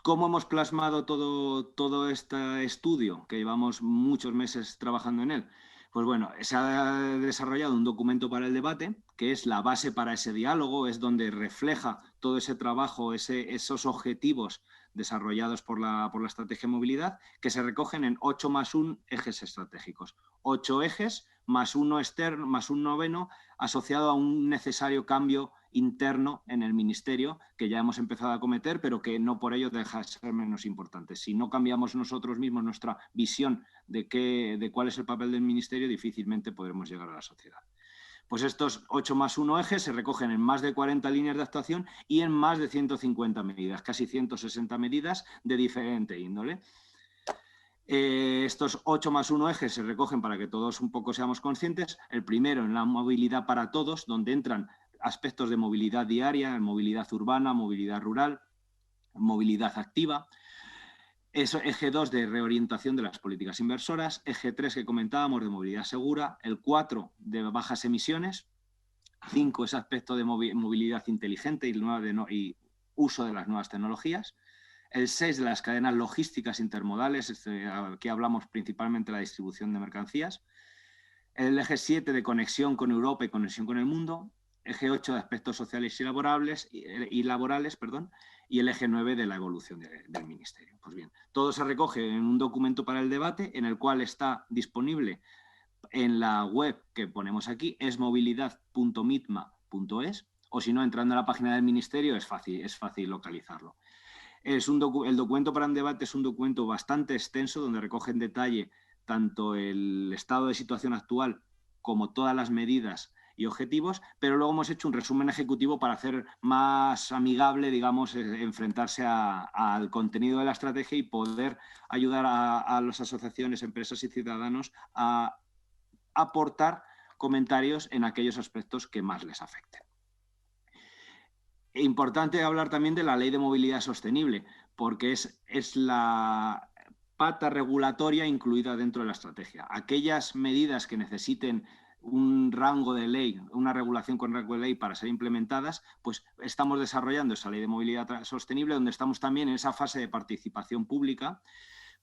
¿cómo hemos plasmado todo este estudio que llevamos muchos meses trabajando en él? Pues bueno, se ha desarrollado un documento para el debate, que es la base para ese diálogo, es donde refleja todo ese trabajo, esos objetivos desarrollados por la estrategia de movilidad, que se recogen en 8+1 ejes estratégicos. 8 ejes más uno externo, más un noveno, asociado a un necesario cambio interno en el Ministerio, que ya hemos empezado a acometer, pero que no por ello deja de ser menos importante. Si no cambiamos nosotros mismos nuestra visión de cuál es el papel del Ministerio, difícilmente podremos llegar a la sociedad. Pues estos 8+1 ejes se recogen en más de 40 líneas de actuación y en más de 150 medidas, casi 160 medidas de diferente índole. Estos 8+1 ejes se recogen para que todos un poco seamos conscientes. El primero en la movilidad para todos, donde entran aspectos de movilidad diaria, movilidad urbana, movilidad rural, movilidad activa. Eje 2 de reorientación de las políticas inversoras, eje 3 que comentábamos de movilidad segura, el 4 de bajas emisiones, 5 ese aspecto de movilidad inteligente y uso de las nuevas tecnologías, el 6 de las cadenas logísticas intermodales, aquí hablamos principalmente de la distribución de mercancías, el eje 7 de conexión con Europa y conexión con el mundo, eje 8 de aspectos sociales y laborales, y el eje 9 de la evolución del Ministerio. Pues bien, todo se recoge en un documento para el debate, en el cual está disponible en la web que ponemos aquí, esmovilidad.mitma.es, o si no, entrando a la página del Ministerio es fácil localizarlo. El documento para el debate es un documento bastante extenso, donde recoge en detalle tanto el estado de situación actual como todas las medidas y objetivos, pero luego hemos hecho un resumen ejecutivo para hacer más amigable, digamos, enfrentarse al contenido de la estrategia y poder ayudar a las asociaciones, empresas y ciudadanos a aportar comentarios en aquellos aspectos que más les afecten. Importante hablar también de la Ley de Movilidad Sostenible, porque es la pata regulatoria incluida dentro de la estrategia. Aquellas medidas que necesiten un rango de ley, una regulación con rango de ley para ser implementadas, pues estamos desarrollando esa Ley de Movilidad Sostenible, donde estamos también en esa fase de participación pública,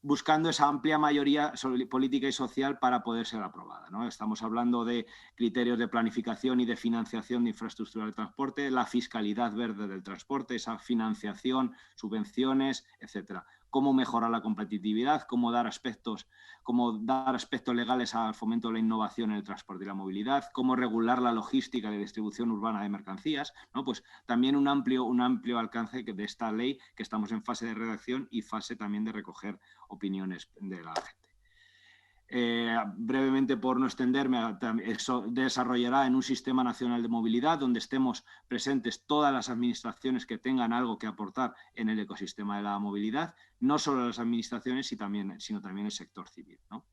buscando esa amplia mayoría política y social para poder ser aprobada, ¿no? Estamos hablando de criterios de planificación y de financiación de infraestructura de transporte, la fiscalidad verde del transporte, esa financiación, subvenciones, etcétera. Cómo mejorar la competitividad, cómo dar aspectos legales al fomento de la innovación en el transporte y la movilidad, cómo regular la logística y la distribución urbana de mercancías, ¿no? Pues también un amplio alcance de esta ley, que estamos en fase de redacción y fase también de recoger opiniones de la gente. Brevemente, por no extenderme, eso desarrollará en un sistema nacional de movilidad donde estemos presentes todas las administraciones que tengan algo que aportar en el ecosistema de la movilidad, no solo las administraciones, sino también el sector civil, ¿no?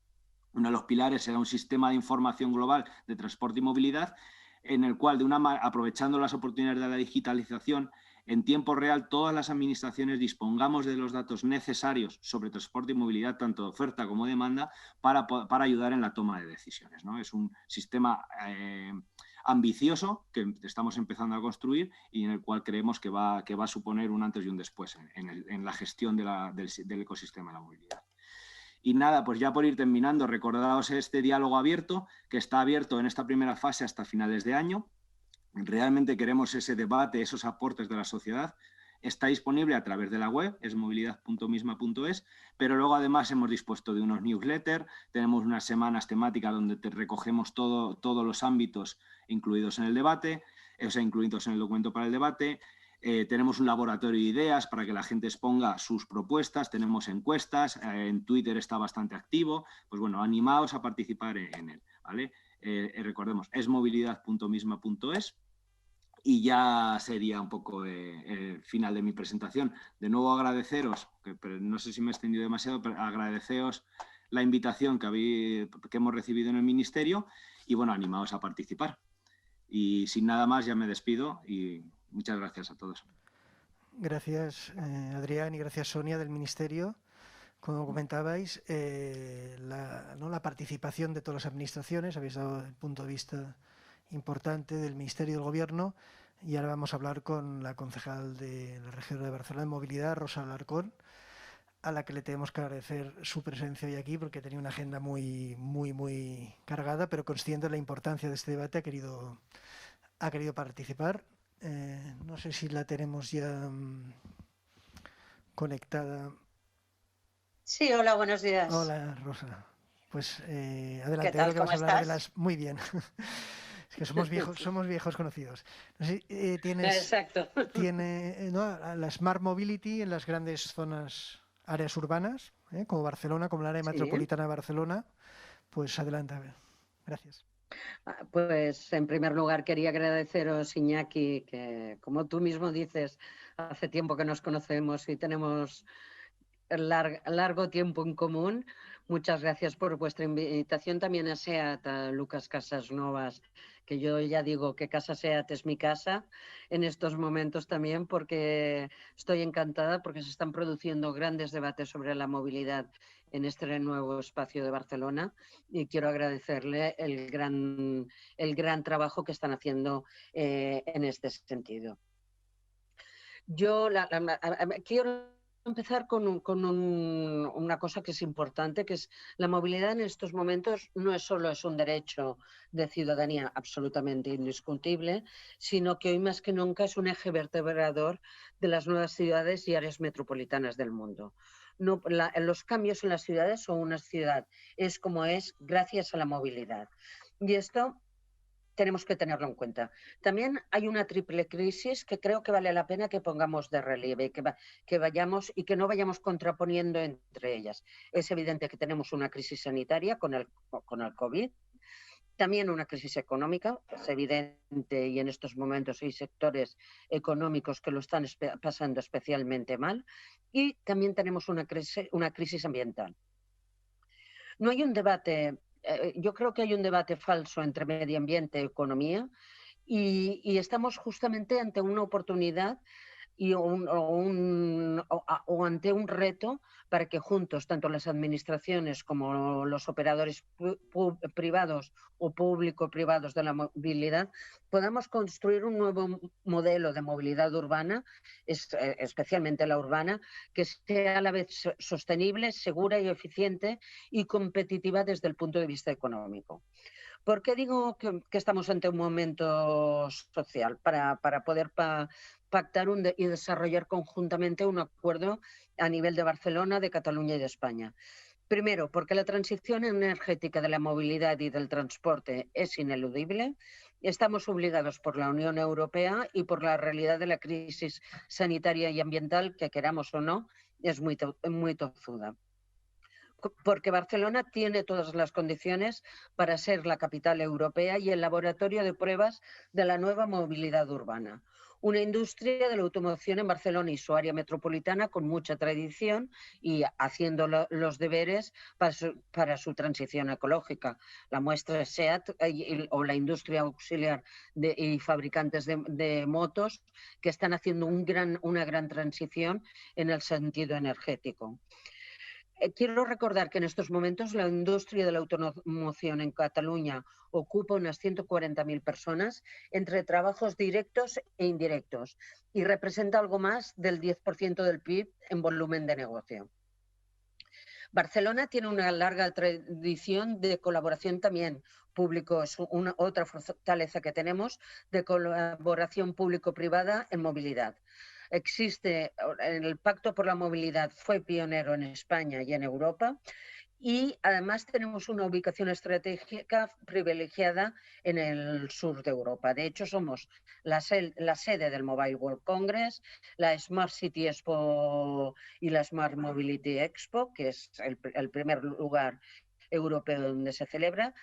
Uno de los pilares será un sistema de información global de transporte y movilidad, en el cual, aprovechando las oportunidades de la digitalización, en tiempo real todas las administraciones dispongamos de los datos necesarios sobre transporte y movilidad, tanto de oferta como de demanda, para ayudar en la toma de decisiones, ¿no? Es un sistema ambicioso que estamos empezando a construir y en el cual creemos que va a suponer un antes y un después en la gestión del ecosistema de la movilidad. Y nada, pues ya por ir terminando, recordaos este diálogo abierto, que está abierto en esta primera fase hasta finales de año. Realmente queremos ese debate, esos aportes de la sociedad. está disponible a través de la web, es movilidad.misma.es, pero luego además hemos dispuesto de unos newsletters, tenemos unas semanas temáticas donde te recogemos todos los ámbitos incluidos en el debate, o sea, incluidos en el documento para el debate. Tenemos un laboratorio de ideas para que la gente exponga sus propuestas, tenemos encuestas, en Twitter está bastante activo, pues bueno, animaos a participar en él, ¿vale? Recordemos, es movilidad.misma.es. Y ya sería un poco el final de mi presentación. De nuevo agradeceros, pero no sé si me he extendido demasiado, pero agradeceros la invitación que hemos recibido en el Ministerio y bueno, animaos a participar. Y sin nada más ya me despido y muchas gracias a todos. Gracias Adrián y gracias Sonia del Ministerio. Como comentabais, la participación de todas las administraciones, habéis dado el punto de vista importante del Ministerio y del Gobierno, y ahora vamos a hablar con la concejal de la región de Barcelona de Movilidad, Rosa Alarcón, a la que le tenemos que agradecer su presencia hoy aquí porque tenía una agenda muy cargada, pero consciente de la importancia de este debate ha querido participar. No sé si la tenemos ya conectada. Sí, hola, buenos días. Hola, Rosa. Pues adelante. ¿Qué tal? Creo que ¿Cómo vas a hablar estás? Muy bien. Es que somos viejos conocidos. No sé, Exacto. ¿no? La Smart Mobility en las grandes áreas urbanas, como Barcelona, como el área metropolitana de Barcelona. Pues adelante, a ver. Gracias. Pues en primer lugar quería agradeceros, Iñaki, que como tú mismo dices, hace tiempo que nos conocemos y tenemos largo tiempo en común. Muchas gracias por vuestra invitación también a SEAT, a Lucas Casasnovas, que yo ya digo que Casa SEAT es mi casa en estos momentos también, porque estoy encantada porque se están produciendo grandes debates sobre la movilidad en este nuevo espacio de Barcelona y quiero agradecerle el gran trabajo que están haciendo en este sentido. Yo quiero empezar con una cosa que es importante, que es la movilidad en estos momentos no es solo un derecho de ciudadanía absolutamente indiscutible, sino que hoy más que nunca es un eje vertebrador de las nuevas ciudades y áreas metropolitanas del mundo. Los cambios en las ciudades o una ciudad es como es gracias a la movilidad. Y esto tenemos que tenerlo en cuenta. También hay una triple crisis que creo que vale la pena que pongamos de relieve, que vayamos y que no vayamos contraponiendo entre ellas. Es evidente que tenemos una crisis sanitaria con el COVID, también una crisis económica, es evidente, y en estos momentos hay sectores económicos que lo están pasando especialmente mal, y también tenemos una crisis ambiental. No hay un debate. Yo creo que hay un debate falso entre medio ambiente y economía y estamos justamente ante una oportunidad o ante un reto para que juntos, tanto las administraciones como los operadores privados o público-privados de la movilidad, podamos construir un nuevo modelo de movilidad urbana, especialmente la urbana, que sea a la vez sostenible, segura y eficiente y competitiva desde el punto de vista económico. ¿Por qué digo que estamos ante un momento social? Para poder pactar y desarrollar conjuntamente un acuerdo a nivel de Barcelona, de Cataluña y de España. Primero, porque la transición energética de la movilidad y del transporte es ineludible. Estamos obligados por la Unión Europea y por la realidad de la crisis sanitaria y ambiental, que queramos o no, es muy tozuda. Porque Barcelona tiene todas las condiciones para ser la capital europea y el laboratorio de pruebas de la nueva movilidad urbana. Una industria de la automoción en Barcelona y su área metropolitana con mucha tradición y haciendo los deberes para su transición ecológica. La muestra es SEAT o la industria auxiliar y fabricantes de motos que están haciendo una gran transición en el sentido energético. Quiero recordar que en estos momentos la industria de la automoción en Cataluña ocupa unas 140.000 personas entre trabajos directos e indirectos y representa algo más del 10% del PIB en volumen de negocio. Barcelona tiene una larga tradición de colaboración también público, es otra fortaleza que tenemos de colaboración público-privada en movilidad. el Pacto por la Movilidad fue pionero en España y en Europa. Y además tenemos una ubicación estratégica privilegiada en el sur de Europa. De hecho, somos la sede del Mobile World Congress, la Smart City Expo y la Smart Mobility Expo, que es el primer lugar europeo donde se celebra.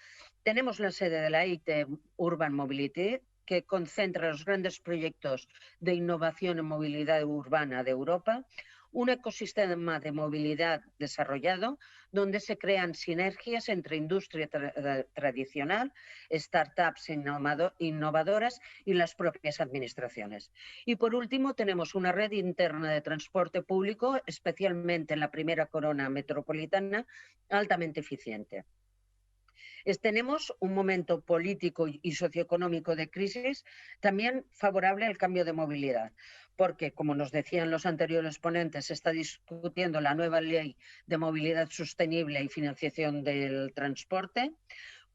Tenemos la sede de la IT Urban Mobility, que concentra los grandes proyectos de innovación en movilidad urbana de Europa. Un ecosistema de movilidad desarrollado donde se crean sinergias entre industria tradicional, startups innovadoras y las propias administraciones. Y por último, tenemos una red interna de transporte público, especialmente en la primera corona metropolitana, altamente eficiente. Tenemos un momento político y socioeconómico de crisis también favorable al cambio de movilidad, porque, como nos decían los anteriores ponentes, se está discutiendo la nueva ley de movilidad sostenible y financiación del transporte,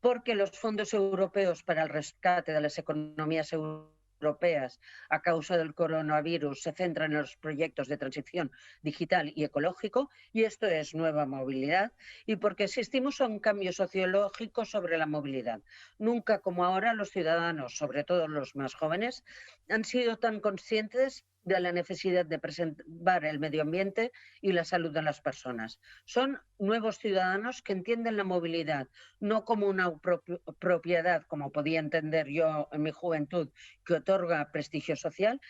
porque los fondos europeos para el rescate de las economías europeas a causa del coronavirus se centran en los proyectos de transición digital y ecológico, y esto es nueva movilidad, y porque asistimos a un cambio sociológico sobre la movilidad. Nunca como ahora los ciudadanos, sobre todo los más jóvenes, han sido tan conscientes de la necesidad de preservar el medio ambiente y la salud de las personas. Son nuevos ciudadanos que entienden la movilidad no como una propiedad, como podía entender yo en mi juventud, que otorga prestigio social,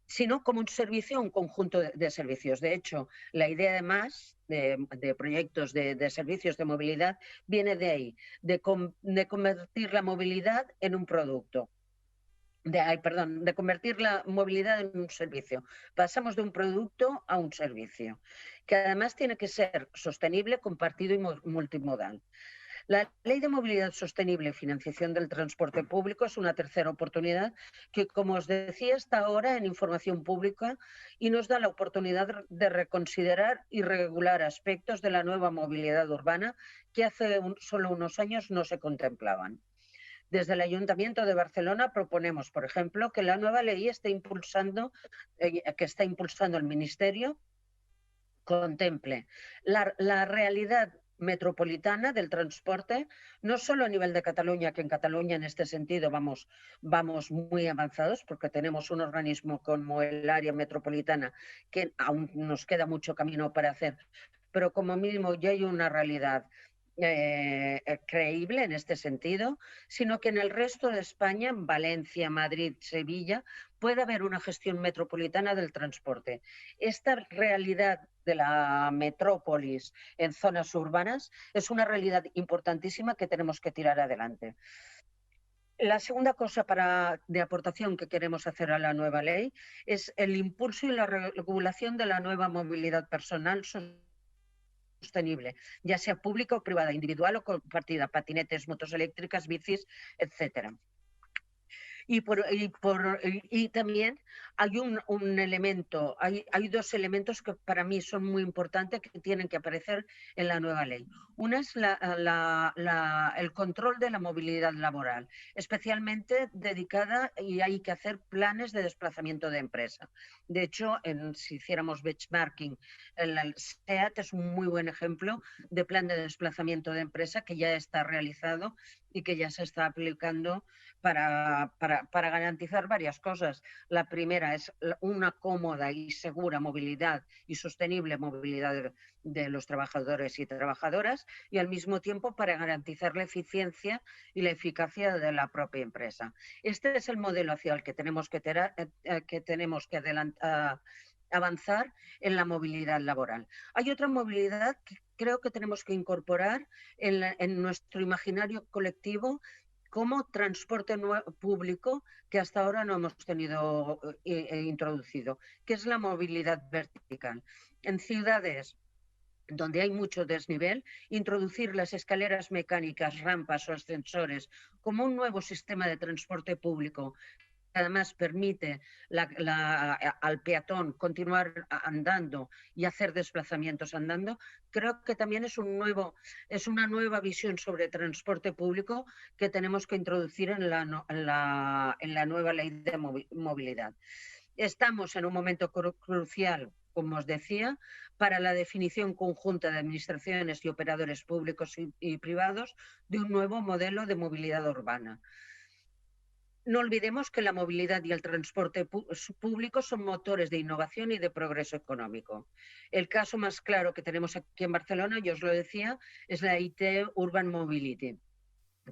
sino como un servicio, un conjunto de servicios. De hecho, la idea además de proyectos de servicios de movilidad viene de ahí, de convertir la movilidad en un producto. De convertir la movilidad en un servicio. Pasamos de un producto a un servicio, que además tiene que ser sostenible, compartido y multimodal. La Ley de Movilidad Sostenible y Financiación del Transporte Público es una tercera oportunidad que, como os decía, está ahora en información pública y nos da la oportunidad de reconsiderar y regular aspectos de la nueva movilidad urbana que hace solo unos años no se contemplaban. Desde el Ayuntamiento de Barcelona proponemos, por ejemplo, que la nueva ley que está impulsando el Ministerio contemple la realidad metropolitana del transporte, no solo a nivel de Cataluña, que en Cataluña en este sentido vamos muy avanzados porque tenemos un organismo como el área metropolitana que aún nos queda mucho camino para hacer, pero como mínimo ya hay una realidad creíble en este sentido, sino que en el resto de España, en Valencia, Madrid, Sevilla, puede haber una gestión metropolitana del transporte. Esta realidad de la metrópolis en zonas urbanas es una realidad importantísima que tenemos que tirar adelante. La segunda cosa de aportación que queremos hacer a la nueva ley es el impulso y la regulación de la nueva movilidad personal sostenible, ya sea pública o privada, individual o compartida, patinetes, motos eléctricas, bicis, etcétera. Y también hay un elemento, hay dos elementos que para mí son muy importantes que tienen que aparecer en la nueva ley. Una es el control de la movilidad laboral, especialmente dedicada, y hay que hacer planes de desplazamiento de empresa. De hecho, si hiciéramos benchmarking, el SEAT es un muy buen ejemplo de plan de desplazamiento de empresa que ya está realizado y que ya se está aplicando para garantizar varias cosas. La primera es una cómoda y segura movilidad y sostenible movilidad de los trabajadores y trabajadoras, y al mismo tiempo para garantizar la eficiencia y la eficacia de la propia empresa. Este es el modelo hacia el que tenemos que avanzar en la movilidad laboral. Hay otra movilidad que creo que tenemos que incorporar en nuestro imaginario colectivo como transporte público que hasta ahora no hemos tenido introducido, que es la movilidad vertical. En ciudades donde hay mucho desnivel, introducir las escaleras mecánicas, rampas o ascensores como un nuevo sistema de transporte público que además permite al peatón continuar andando y hacer desplazamientos andando, creo que también es una nueva visión sobre transporte público que tenemos que introducir en la nueva ley de movilidad. Estamos en un momento crucial, como os decía, para la definición conjunta de administraciones y operadores públicos y privados de un nuevo modelo de movilidad urbana. No olvidemos que la movilidad y el transporte público son motores de innovación y de progreso económico. El caso más claro que tenemos aquí en Barcelona, yo os lo decía, es la IT Urban Mobility,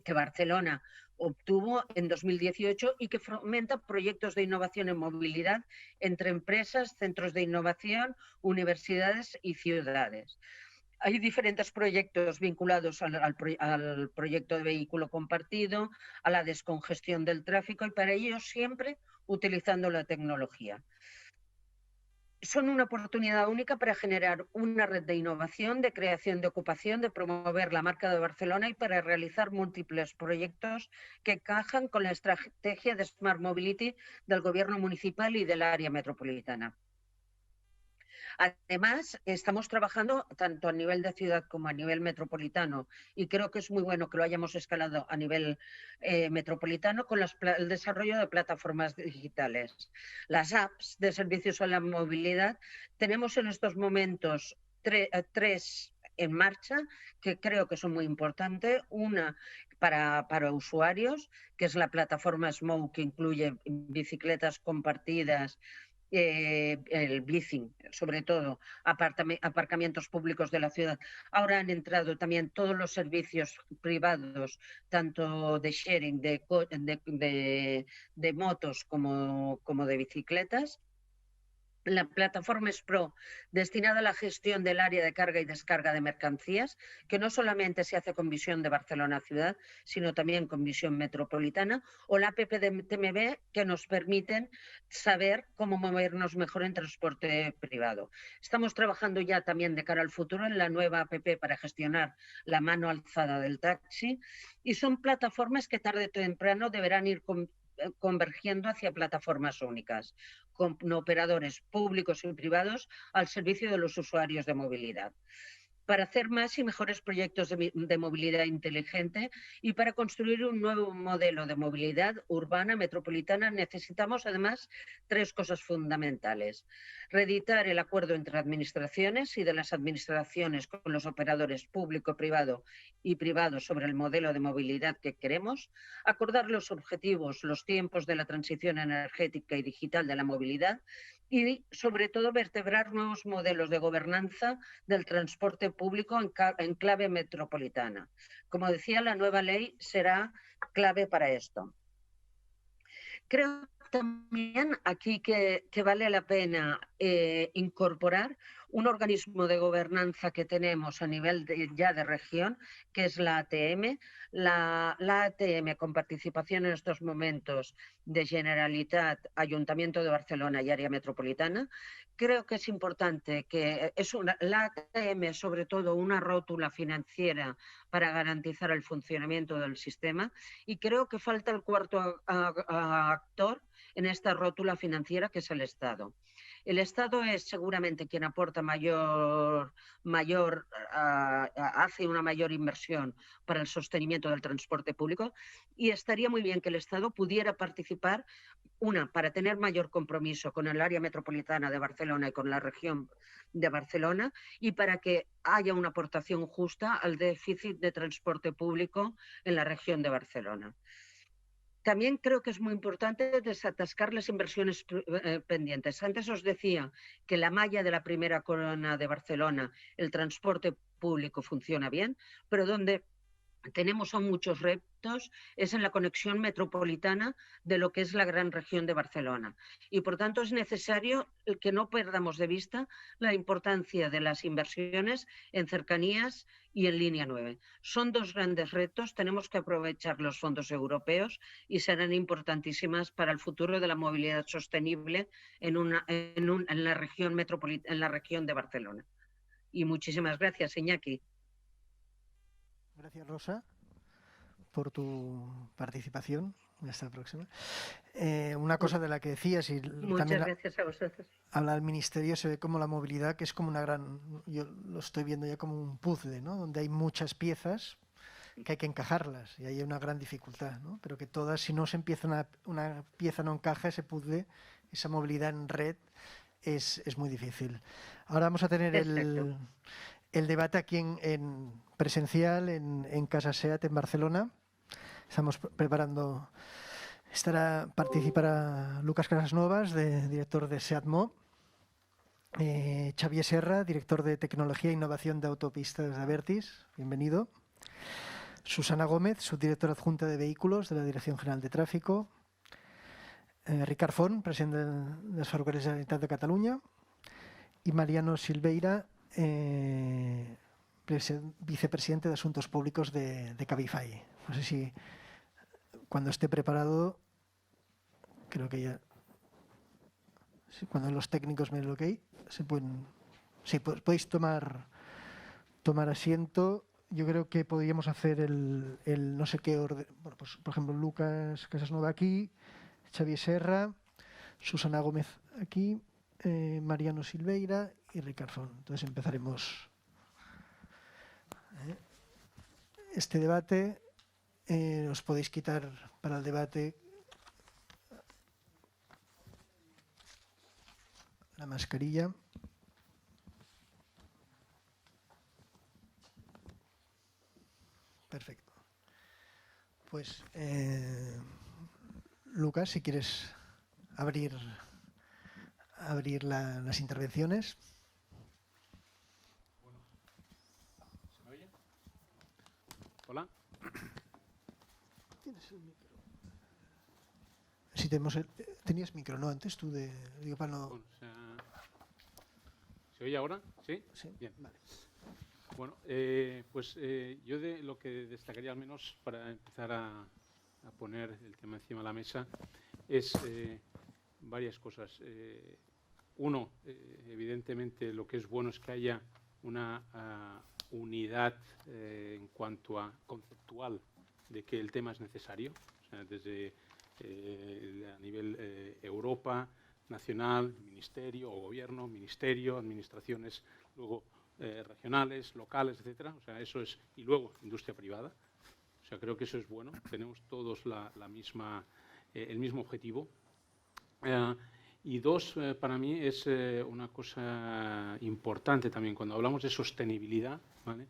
que Barcelona obtuvo en 2018 y que fomenta proyectos de innovación en movilidad entre empresas, centros de innovación, universidades y ciudades. Hay diferentes proyectos vinculados al proyecto de vehículo compartido, a la descongestión del tráfico y para ello siempre utilizando la tecnología. Son una oportunidad única para generar una red de innovación, de creación de ocupación, de promover la marca de Barcelona y para realizar múltiples proyectos que encajan con la estrategia de Smart Mobility del Gobierno municipal y del área metropolitana. Además, estamos trabajando tanto a nivel de ciudad como a nivel metropolitano y creo que es muy bueno que lo hayamos escalado a nivel metropolitano con el desarrollo de plataformas digitales. Las apps de servicios a la movilidad, tenemos en estos momentos tres en marcha que creo que son muy importantes. Una para usuarios, que es la plataforma Smoke, que incluye bicicletas compartidas, el leasing, sobre todo aparcamientos públicos de la ciudad. Ahora han entrado también todos los servicios privados, tanto de sharing, de motos como de bicicletas. La plataforma Spro, destinada a la gestión del área de carga y descarga de mercancías, que no solamente se hace con visión de Barcelona ciudad, sino también con visión metropolitana, o la app de TMB, que nos permiten saber cómo movernos mejor en transporte privado. Estamos trabajando ya también de cara al futuro en la nueva app para gestionar la mano alzada del taxi, y son plataformas que tarde o temprano deberán ir convergiendo hacia plataformas únicas, con operadores públicos y privados al servicio de los usuarios de movilidad, para hacer más y mejores proyectos de movilidad inteligente y para construir un nuevo modelo de movilidad urbana metropolitana necesitamos además tres cosas fundamentales. Reeditar el acuerdo entre administraciones y de las administraciones con los operadores público-privado y privado sobre el modelo de movilidad que queremos, acordar los objetivos, los tiempos de la transición energética y digital de la movilidad y, sobre todo, vertebrar nuevos modelos de gobernanza del transporte público en clave metropolitana. Como decía, la nueva ley será clave para esto. Creo también aquí que vale la pena incorporar un organismo de gobernanza que tenemos a nivel ya de región, que es la ATM. La ATM, con participación en estos momentos de Generalitat, Ayuntamiento de Barcelona y Área Metropolitana. Creo que es importante que la ATM es sobre todo una rótula financiera para garantizar el funcionamiento del sistema y creo que falta el cuarto actor en esta rótula financiera, que es el Estado. El Estado es seguramente quien aporta hace una mayor inversión para el sostenimiento del transporte público y estaría muy bien que el Estado pudiera participar, para tener mayor compromiso con el área metropolitana de Barcelona y con la región de Barcelona y para que haya una aportación justa al déficit de transporte público en la región de Barcelona. También creo que es muy importante desatascar las inversiones pendientes. Antes os decía que la malla de la primera corona de Barcelona, el transporte público, funciona bien, pero donde tenemos aún muchos retos es en la conexión metropolitana de lo que es la gran región de Barcelona. Y por tanto es necesario que no perdamos de vista la importancia de las inversiones en cercanías y en línea 9. Son dos grandes retos, tenemos que aprovechar los fondos europeos y serán importantísimas para el futuro de la movilidad sostenible en la región de Barcelona. Y muchísimas gracias, Iñaki. Gracias, Rosa, por tu participación en esta próxima. Una cosa de la que decías y muchas también gracias a vosotros. Habla el Ministerio, se ve como la movilidad, que es como una gran, yo lo estoy viendo ya como un puzzle, ¿no? Donde hay muchas piezas que hay que encajarlas y hay una gran dificultad, ¿no? Pero que todas, si no se empieza una pieza no encaja, ese puzzle esa movilidad en red es muy difícil. Ahora vamos a tener el debate aquí en presencial en Casa SEAT en Barcelona. Estamos preparando, participará Lucas Casasnovas, director de SEAT Mo, Xavier Serra, director de Tecnología e Innovación de Autopistas de Abertis, bienvenido. Susana Gómez, subdirectora adjunta de Vehículos de la Dirección General de Tráfico. Ricard Font, presidente de las Ferrocarrils de la Generalitat de Cataluña. Y Mariano Silveira, vicepresidente de Asuntos Públicos de Cabify. No sé si cuando esté preparado, creo que ya, cuando los técnicos me den ok, podéis tomar asiento. Yo creo que podríamos hacer el no sé qué orden. Bueno, pues, por ejemplo, Lucas Casasnova aquí, Xavier Serra, Susana Gómez aquí, Mariano Silveira y Ricard Font. Entonces empezaremos este debate. Os podéis quitar para el debate la mascarilla. Perfecto. Pues, Lucas, si quieres abrir las intervenciones. ¿Se me oye? Hola. Tienes el micro. Si tenías micro, ¿no? Antes tú digo para no. Bueno, ¿se oye ahora? ¿Sí? Sí. Bien. Vale. Bueno, pues yo de lo que destacaría, al menos para empezar a poner el tema encima de la mesa, es varias cosas. Uno, evidentemente, lo que es bueno es que haya una unidad en cuanto a conceptual de que el tema es necesario, o sea, desde a nivel Europa, nacional, ministerio o gobierno, ministerio, administraciones, luego regionales, locales, etcétera. O sea, eso es, y luego industria privada. O sea, creo que eso es bueno. Tenemos todos el mismo objetivo. Y dos, para mí es una cosa importante también cuando hablamos de sostenibilidad, ¿vale?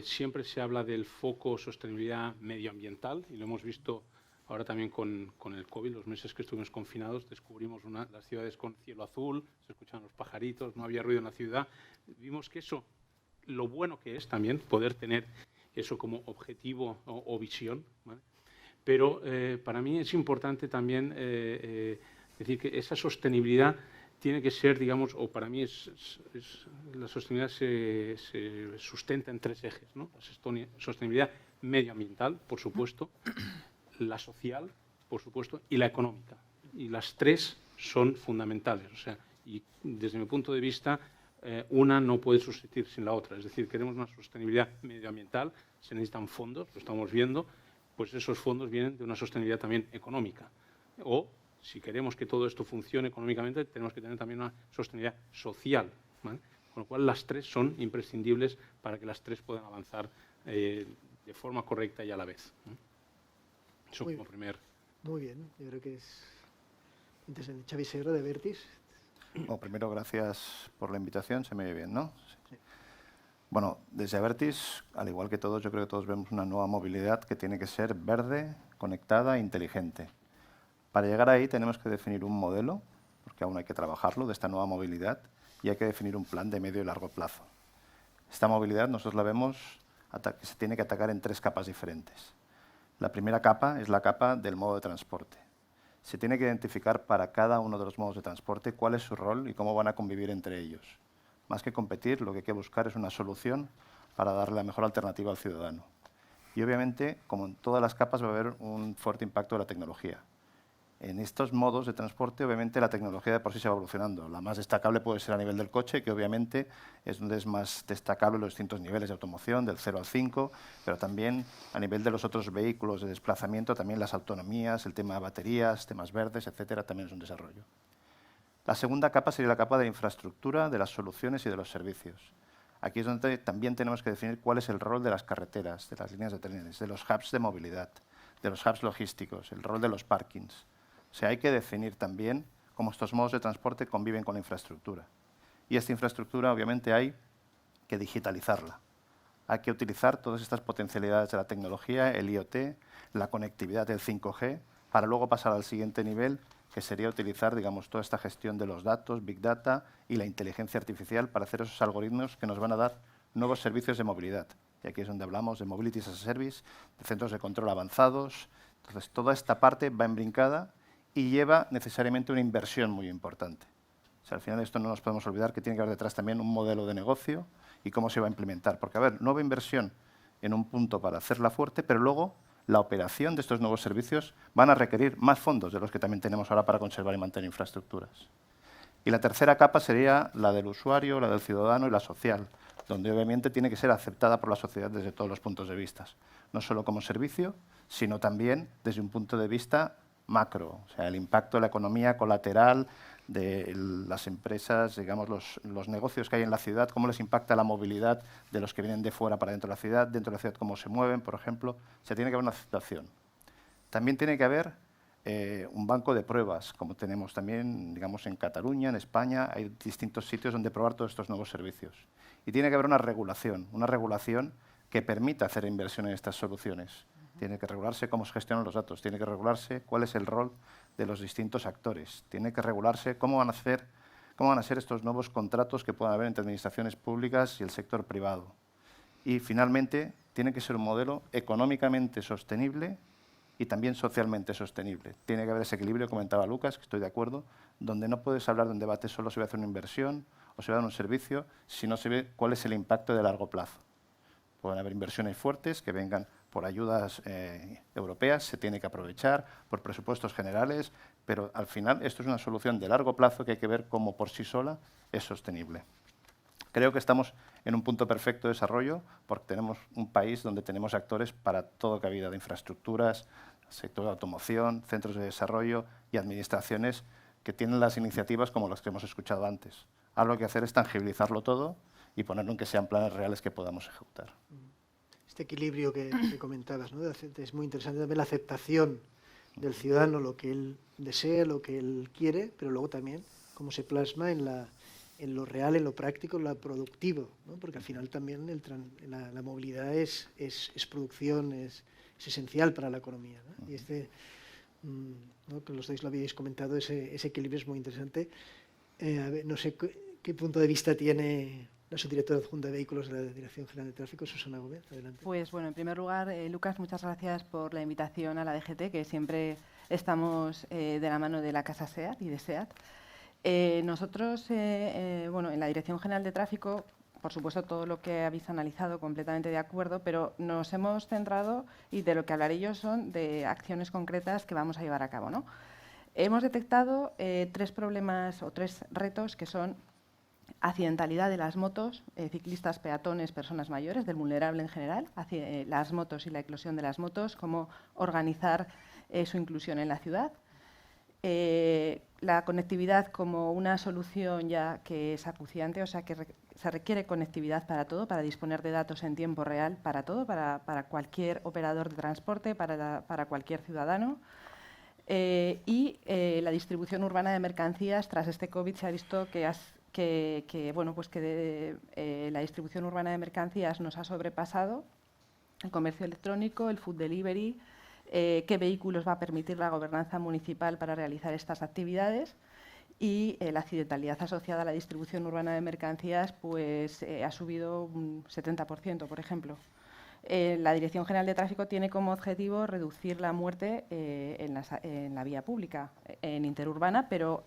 Siempre se habla del foco sostenibilidad medioambiental y lo hemos visto ahora también con el COVID, los meses que estuvimos confinados, descubrimos las ciudades con cielo azul, se escuchaban los pajaritos, no había ruido en la ciudad. Vimos que eso, lo bueno que es también poder tener eso como objetivo o visión, ¿vale? Pero para mí es importante también decir que esa sostenibilidad tiene que ser, digamos, o para mí la sostenibilidad se sustenta en tres ejes, ¿no? La sostenibilidad medioambiental, por supuesto, la social, por supuesto, y la económica. Y las tres son fundamentales. O sea, y desde mi punto de vista, una no puede sustituir sin la otra. Es decir, queremos una sostenibilidad medioambiental, se necesitan fondos, lo estamos viendo, pues esos fondos vienen de una sostenibilidad también económica. O, si queremos que todo esto funcione económicamente, tenemos que tener también una sostenibilidad social, ¿vale? Con lo cual, las tres son imprescindibles para que las tres puedan avanzar de forma correcta y a la vez. Eso como primer. Muy bien, yo creo que es interesante. Xavier Serra, de Abertis. Bueno, primero, gracias por la invitación. Se me oye bien, ¿no? Sí. Bueno, desde Abertis, al igual que todos, yo creo que todos vemos una nueva movilidad que tiene que ser verde, conectada e inteligente. Para llegar ahí tenemos que definir un modelo, porque aún hay que trabajarlo, de esta nueva movilidad, y hay que definir un plan de medio y largo plazo. Esta movilidad nosotros la vemos que se tiene que atacar en tres capas diferentes. La primera capa es la capa del modo de transporte. Se tiene que identificar para cada uno de los modos de transporte cuál es su rol y cómo van a convivir entre ellos. Más que competir, lo que hay que buscar es una solución para darle la mejor alternativa al ciudadano. Y obviamente, como en todas las capas, va a haber un fuerte impacto de la tecnología. En estos modos de transporte, obviamente, la tecnología de por sí se va evolucionando. La más destacable puede ser a nivel del coche, que obviamente es donde es más destacable los distintos niveles de automoción, del 0 al 5, pero también a nivel de los otros vehículos de desplazamiento, también las autonomías, el tema de baterías, temas verdes, etcétera, también es un desarrollo. La segunda capa sería la capa de infraestructura, de las soluciones y de los servicios. Aquí es donde también tenemos que definir cuál es el rol de las carreteras, de las líneas de trenes, de los hubs de movilidad, de los hubs logísticos, el rol de los parkings. O sea, hay que definir también cómo estos modos de transporte conviven con la infraestructura. Y esta infraestructura, obviamente, hay que digitalizarla. Hay que utilizar todas estas potencialidades de la tecnología, el IoT, la conectividad del 5G, para luego pasar al siguiente nivel, que sería utilizar, digamos, toda esta gestión de los datos, Big Data y la inteligencia artificial para hacer esos algoritmos que nos van a dar nuevos servicios de movilidad. Y aquí es donde hablamos de Mobility as a Service, de centros de control avanzados. Entonces, toda esta parte va embrincada y lleva necesariamente una inversión muy importante. O sea, al final, esto no nos podemos olvidar que tiene que haber detrás también un modelo de negocio y cómo se va a implementar. Porque, a ver, nueva inversión en un punto para hacerla fuerte, pero luego la operación de estos nuevos servicios van a requerir más fondos de los que también tenemos ahora para conservar y mantener infraestructuras. Y la tercera capa sería la del usuario, la del ciudadano y la social, donde obviamente tiene que ser aceptada por la sociedad desde todos los puntos de vista, no solo como servicio, sino también desde un punto de vista macro, o sea, el impacto de la economía colateral, de las empresas, digamos, los negocios que hay en la ciudad, cómo les impacta la movilidad de los que vienen de fuera para dentro de la ciudad cómo se mueven, por ejemplo. O sea, tiene que haber una aceptación. También tiene que haber un banco de pruebas, como tenemos también, digamos, en Cataluña, en España, hay distintos sitios donde probar todos estos nuevos servicios. Y tiene que haber una regulación que permita hacer inversión en estas soluciones. Tiene que regularse cómo se gestionan los datos, tiene que regularse cuál es el rol de los distintos actores, tiene que regularse cómo van a ser estos nuevos contratos que puedan haber entre administraciones públicas y el sector privado. Y, finalmente, tiene que ser un modelo económicamente sostenible y también socialmente sostenible. Tiene que haber ese equilibrio, comentaba Lucas, que estoy de acuerdo, donde no puedes hablar de un debate solo si va a hacer una inversión o si va a dar un servicio, si no se ve cuál es el impacto de largo plazo. Pueden haber inversiones fuertes que vengan por ayudas europeas, se tiene que aprovechar, por presupuestos generales, pero al final esto es una solución de largo plazo que hay que ver cómo por sí sola es sostenible. Creo que estamos en un punto perfecto de desarrollo porque tenemos un país donde tenemos actores para toda cabida de infraestructuras, sector de automoción, centros de desarrollo y administraciones que tienen las iniciativas como las que hemos escuchado antes. Ahora lo que hay que hacer es tangibilizarlo todo y ponerlo en que sean planes reales que podamos ejecutar. Este equilibrio que comentabas, ¿no? Es muy interesante también la aceptación del ciudadano, lo que él desea, lo que él quiere, pero luego también cómo se plasma en lo real, en lo práctico, en lo productivo, ¿no? Porque al final también la movilidad es producción, es esencial para la economía, ¿no? Y ¿no? Que los dos lo habéis comentado, ese equilibrio es muy interesante. A ver, no sé qué punto de vista tiene la subdirectora adjunta de Vehículos de la Dirección General de Tráfico, Susana Gómez. Adelante. Pues bueno, en primer lugar, Lucas, muchas gracias por la invitación a la DGT, que siempre estamos de la mano de la Casa SEAT y de SEAT. Nosotros, bueno, en la Dirección General de Tráfico, por supuesto, todo lo que habéis analizado, completamente de acuerdo, pero nos hemos centrado, y de lo que hablaré yo son de acciones concretas que vamos a llevar a cabo, ¿no? Hemos detectado 3 problemas o 3 retos que son accidentalidad de las motos, ciclistas, peatones, personas mayores, del vulnerable en general, las motos y la eclosión de las motos, cómo organizar su inclusión en la ciudad. La conectividad como una solución ya que es acuciante, o sea que se requiere conectividad para todo, para disponer de datos en tiempo real, para todo, para cualquier operador de transporte, para cualquier ciudadano. Y la distribución urbana de mercancías, tras este COVID se ha visto que bueno, pues que la distribución urbana de mercancías nos ha sobrepasado, el comercio electrónico, el food delivery, qué vehículos va a permitir la gobernanza municipal para realizar estas actividades, y la accidentalidad asociada a la distribución urbana de mercancías pues, ha subido un 70%, por ejemplo. La Dirección General de Tráfico tiene como objetivo reducir la muerte en la vía pública, en interurbana, pero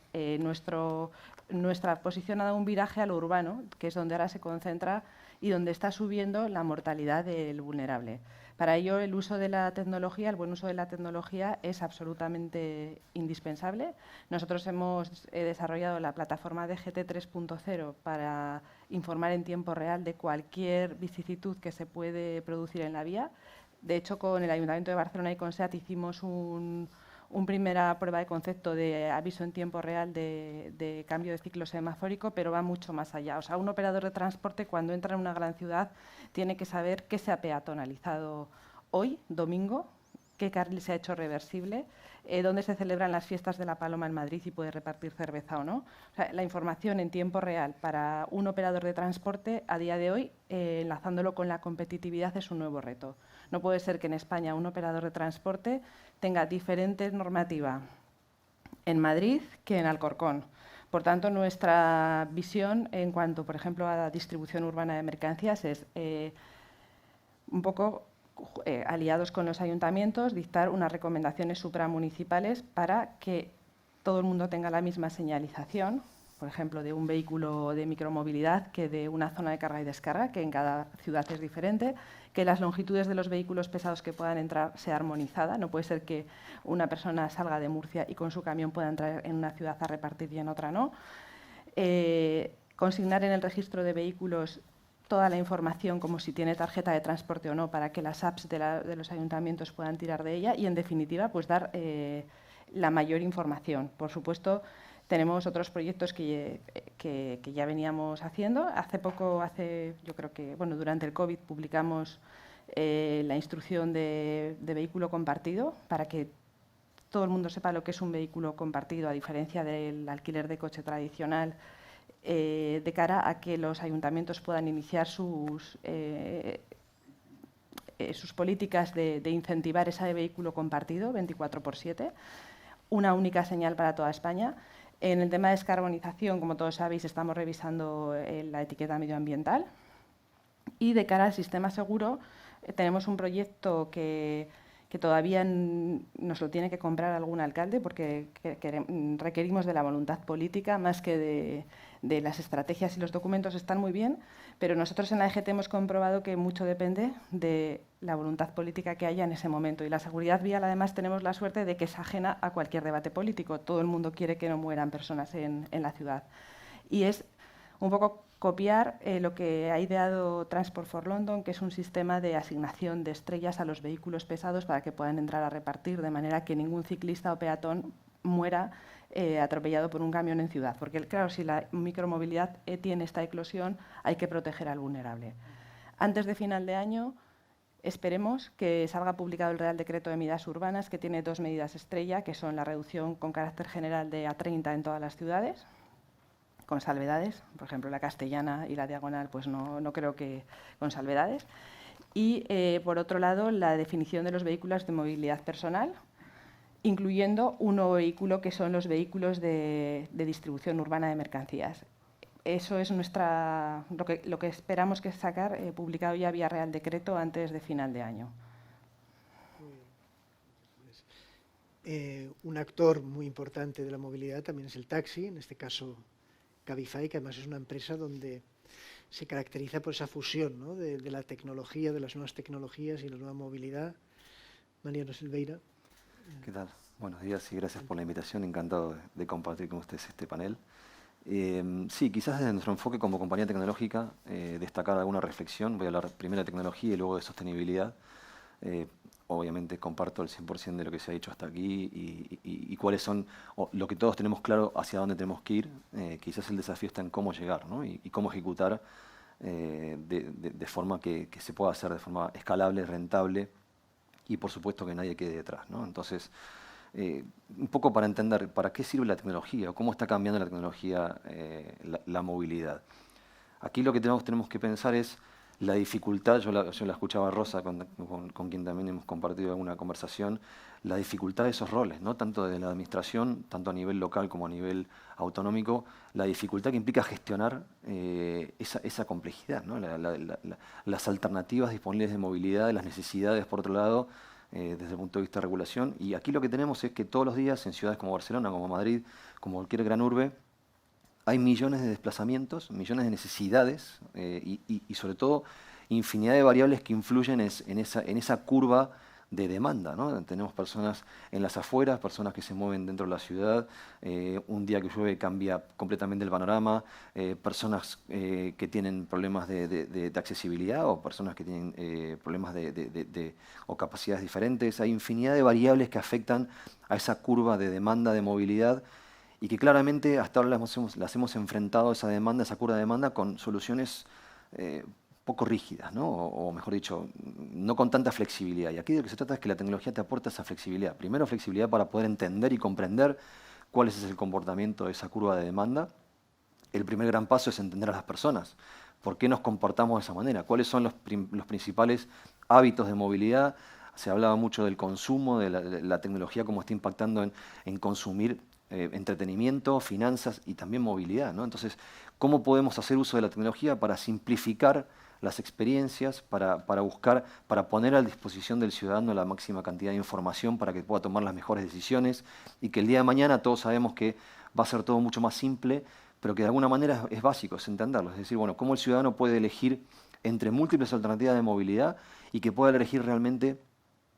nuestra posición ha dado un viraje a lo urbano, que es donde ahora se concentra y donde está subiendo la mortalidad del vulnerable. Para ello, el uso de la tecnología, el buen uso de la tecnología es absolutamente indispensable. Nosotros hemos desarrollado la plataforma DGT 3.0 para informar en tiempo real de cualquier vicisitud que se puede producir en la vía. De hecho, con el Ayuntamiento de Barcelona y con SEAT hicimos una primera prueba de concepto de aviso en tiempo real de cambio de ciclo semafórico, pero va mucho más allá. O sea, un operador de transporte, cuando entra en una gran ciudad, tiene que saber qué se ha peatonalizado hoy, domingo, qué carril se ha hecho reversible, dónde se celebran las fiestas de la Paloma en Madrid y puede repartir cerveza o no. O sea, la información en tiempo real para un operador de transporte a día de hoy, enlazándolo con la competitividad, es un nuevo reto. No puede ser que en España un operador de transporte tenga diferente normativa en Madrid que en Alcorcón. Por tanto, nuestra visión en cuanto, por ejemplo, a la distribución urbana de mercancías es un poco aliados con los ayuntamientos, dictar unas recomendaciones supramunicipales para que todo el mundo tenga la misma señalización, por ejemplo, de un vehículo de micromovilidad que de una zona de carga y descarga, que en cada ciudad es diferente, que las longitudes de los vehículos pesados que puedan entrar sea armonizada. No puede ser que una persona salga de Murcia y con su camión pueda entrar en una ciudad a repartir y en otra no. Consignar en el registro de vehículos toda la información, como si tiene tarjeta de transporte o no, para que las apps de los ayuntamientos puedan tirar de ella y, en definitiva, pues dar la mayor información. Por supuesto, tenemos otros proyectos que ya veníamos haciendo. Hace poco, yo creo que, bueno, durante el COVID publicamos la instrucción de vehículo compartido para que todo el mundo sepa lo que es un vehículo compartido, a diferencia del alquiler de coche tradicional, de cara a que los ayuntamientos puedan iniciar sus políticas de incentivar ese vehículo compartido 24/7, una única señal para toda España. En el tema de descarbonización, como todos sabéis, estamos revisando la etiqueta medioambiental. Y de cara al sistema seguro, tenemos un proyecto que todavía nos lo tiene que comprar algún alcalde, porque requerimos de la voluntad política más que de las estrategias, y los documentos están muy bien, pero nosotros en la EGT hemos comprobado que mucho depende de la voluntad política que haya en ese momento. Y la seguridad vial, además, tenemos la suerte de que es ajena a cualquier debate político. Todo el mundo quiere que no mueran personas en la ciudad. Y es un poco copiar lo que ha ideado Transport for London, que es un sistema de asignación de estrellas a los vehículos pesados para que puedan entrar a repartir, de manera que ningún ciclista o peatón muera atropellado por un camión en ciudad. Porque, claro, si la micromovilidad tiene esta eclosión, hay que proteger al vulnerable. Antes de final de año, esperemos que salga publicado el Real Decreto de Medidas Urbanas, que tiene 2 medidas estrella, que son la reducción con carácter general de A30 en todas las ciudades, con salvedades. Por ejemplo, la Castellana y la Diagonal, pues no creo que con salvedades. Y, por otro lado, la definición de los vehículos de movilidad personal, incluyendo un nuevo vehículo, que son los vehículos de distribución urbana de mercancías. Eso es lo que esperamos que sacar publicado ya vía Real Decreto antes de final de año. Un actor muy importante de la movilidad también es el taxi, en este caso Cabify, que además es una empresa donde se caracteriza por esa fusión, ¿no?, de la tecnología, de las nuevas tecnologías y la nueva movilidad. Mariano Silveira. ¿Qué tal? Buenos días y gracias por la invitación. Encantado de compartir con ustedes este panel. Sí, quizás desde nuestro enfoque como compañía tecnológica, destacar alguna reflexión. Voy a hablar primero de tecnología y luego de sostenibilidad. Obviamente comparto el 100% de lo que se ha dicho hasta aquí y cuáles son, lo que todos tenemos claro hacia dónde tenemos que ir. Quizás el desafío está en cómo llegar, ¿no?, y cómo ejecutar de forma que se pueda hacer de forma escalable, rentable y por supuesto que nadie quede detrás, ¿no? Entonces, un poco para entender para qué sirve la tecnología o cómo está cambiando la tecnología la movilidad. Aquí lo que tenemos que pensar es la dificultad. Yo la escuchaba a Rosa, con quien también hemos compartido alguna conversación, la dificultad de esos roles, ¿no?, tanto de la administración, tanto a nivel local como a nivel autonómico, la dificultad que implica gestionar esa complejidad, ¿no?, las alternativas disponibles de movilidad, las necesidades, por otro lado, desde el punto de vista de regulación. Y aquí lo que tenemos es que todos los días en ciudades como Barcelona, como Madrid, como cualquier gran urbe, hay millones de desplazamientos, millones de necesidades y sobre todo infinidad de variables que influyen en esa curva de demanda, ¿no? Tenemos personas en las afueras, personas que se mueven dentro de la ciudad, un día que llueve cambia completamente el panorama, personas que tienen problemas de accesibilidad o personas que tienen problemas o capacidades diferentes. Hay infinidad de variables que afectan a esa curva de demanda de movilidad y que claramente hasta ahora las hemos enfrentado, esa demanda, esa curva de demanda, con soluciones poco rígidas, ¿no? O mejor dicho, no con tanta flexibilidad. Y aquí de lo que se trata es que la tecnología te aporta esa flexibilidad. Primero, flexibilidad para poder entender y comprender cuál es el comportamiento de esa curva de demanda. El primer gran paso es entender a las personas. ¿Por qué nos comportamos de esa manera? ¿Cuáles son los principales hábitos de movilidad? Se hablaba mucho del consumo, de la tecnología, cómo está impactando en consumir entretenimiento, finanzas y también movilidad, ¿no? Entonces, ¿cómo podemos hacer uso de la tecnología para simplificar las experiencias, para buscar, para poner a disposición del ciudadano la máxima cantidad de información para que pueda tomar las mejores decisiones y que el día de mañana todos sabemos que va a ser todo mucho más simple, pero que de alguna manera es básico, es entenderlo. Es decir, bueno, cómo el ciudadano puede elegir entre múltiples alternativas de movilidad y que pueda elegir realmente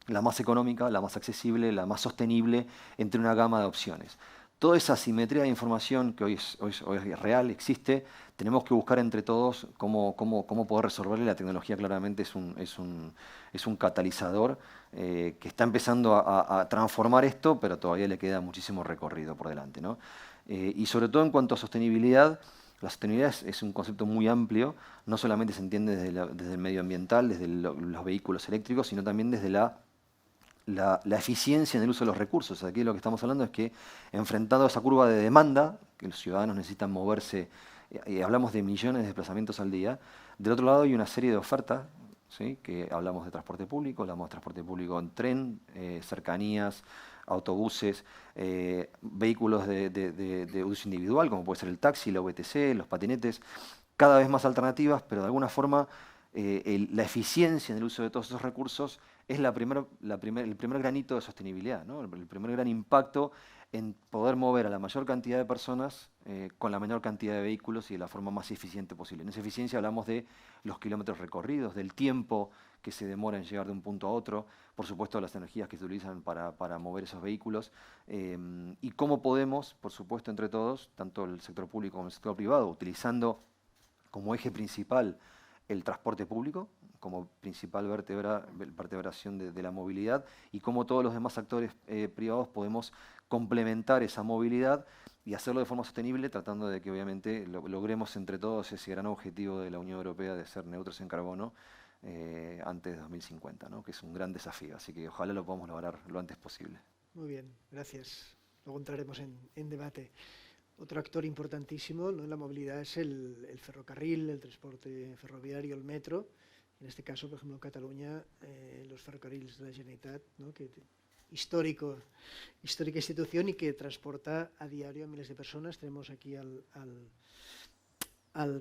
la más económica, la más accesible, la más sostenible entre una gama de opciones. Toda esa simetría de información que hoy es real, existe, tenemos que buscar entre todos cómo poder resolverla. La tecnología claramente es un catalizador que está empezando a transformar esto, pero todavía le queda muchísimo recorrido por delante, ¿no? Y sobre todo en cuanto a sostenibilidad, la sostenibilidad es un concepto muy amplio, no solamente se entiende desde el medio ambiental, desde los vehículos eléctricos, sino también desde la eficiencia en el uso de los recursos. Aquí lo que estamos hablando es que, enfrentado a esa curva de demanda, que los ciudadanos necesitan moverse, y hablamos de millones de desplazamientos al día, del otro lado hay una serie de ofertas, ¿sí? Que hablamos de transporte público en tren, cercanías, autobuses, vehículos de uso individual, como puede ser el taxi, la VTC, los patinetes, cada vez más alternativas, pero de alguna forma la eficiencia en el uso de todos esos recursos es el primer granito de sostenibilidad, ¿no? El primer gran impacto en poder mover a la mayor cantidad de personas con la menor cantidad de vehículos y de la forma más eficiente posible. En esa eficiencia hablamos de los kilómetros recorridos, del tiempo que se demora en llegar de un punto a otro, por supuesto las energías que se utilizan para mover esos vehículos y cómo podemos, por supuesto, entre todos, tanto el sector público como el sector privado, utilizando como eje principal el transporte público, como principal vertebración de la movilidad, y cómo todos los demás actores privados podemos complementar esa movilidad y hacerlo de forma sostenible, tratando de que obviamente logremos entre todos ese gran objetivo de la Unión Europea de ser neutros en carbono antes de 2050, ¿no? Que es un gran desafío, así que ojalá lo podamos lograr lo antes posible. Muy bien, gracias. Luego entraremos en debate. Otro actor importantísimo, ¿no?, en la movilidad es el ferrocarril, el transporte ferroviario, el metro. En este caso, por ejemplo, en Cataluña, los ferrocarriles de la Generalitat, ¿no?, que histórica institución y que transporta a diario a miles de personas. Tenemos aquí al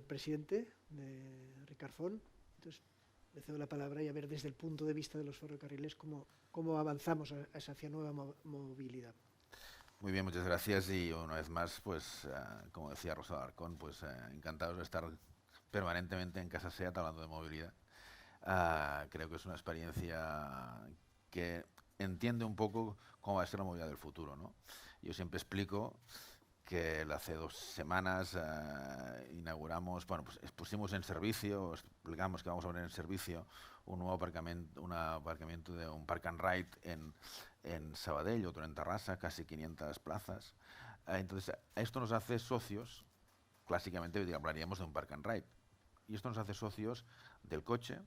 presidente, Ricard Font. Entonces, le cedo la palabra y a ver desde el punto de vista de los ferrocarriles cómo avanzamos hacia nueva movilidad. Muy bien, muchas gracias y una vez más, pues, como decía Rosa Alarcón, pues encantados de estar permanentemente en Casa SEAT hablando de movilidad. Creo que es una experiencia que entiende un poco cómo va a ser la movilidad del futuro, ¿no? Yo siempre explico que hace 2 semanas inauguramos, bueno, pues pusimos en servicio, explicamos que vamos a poner en servicio un nuevo aparcamiento de un Park and Ride en Sabadell, otro en Terrassa, casi 500 plazas. Entonces, esto nos hace socios, clásicamente hablaríamos de un Park and Ride, y esto nos hace socios del coche,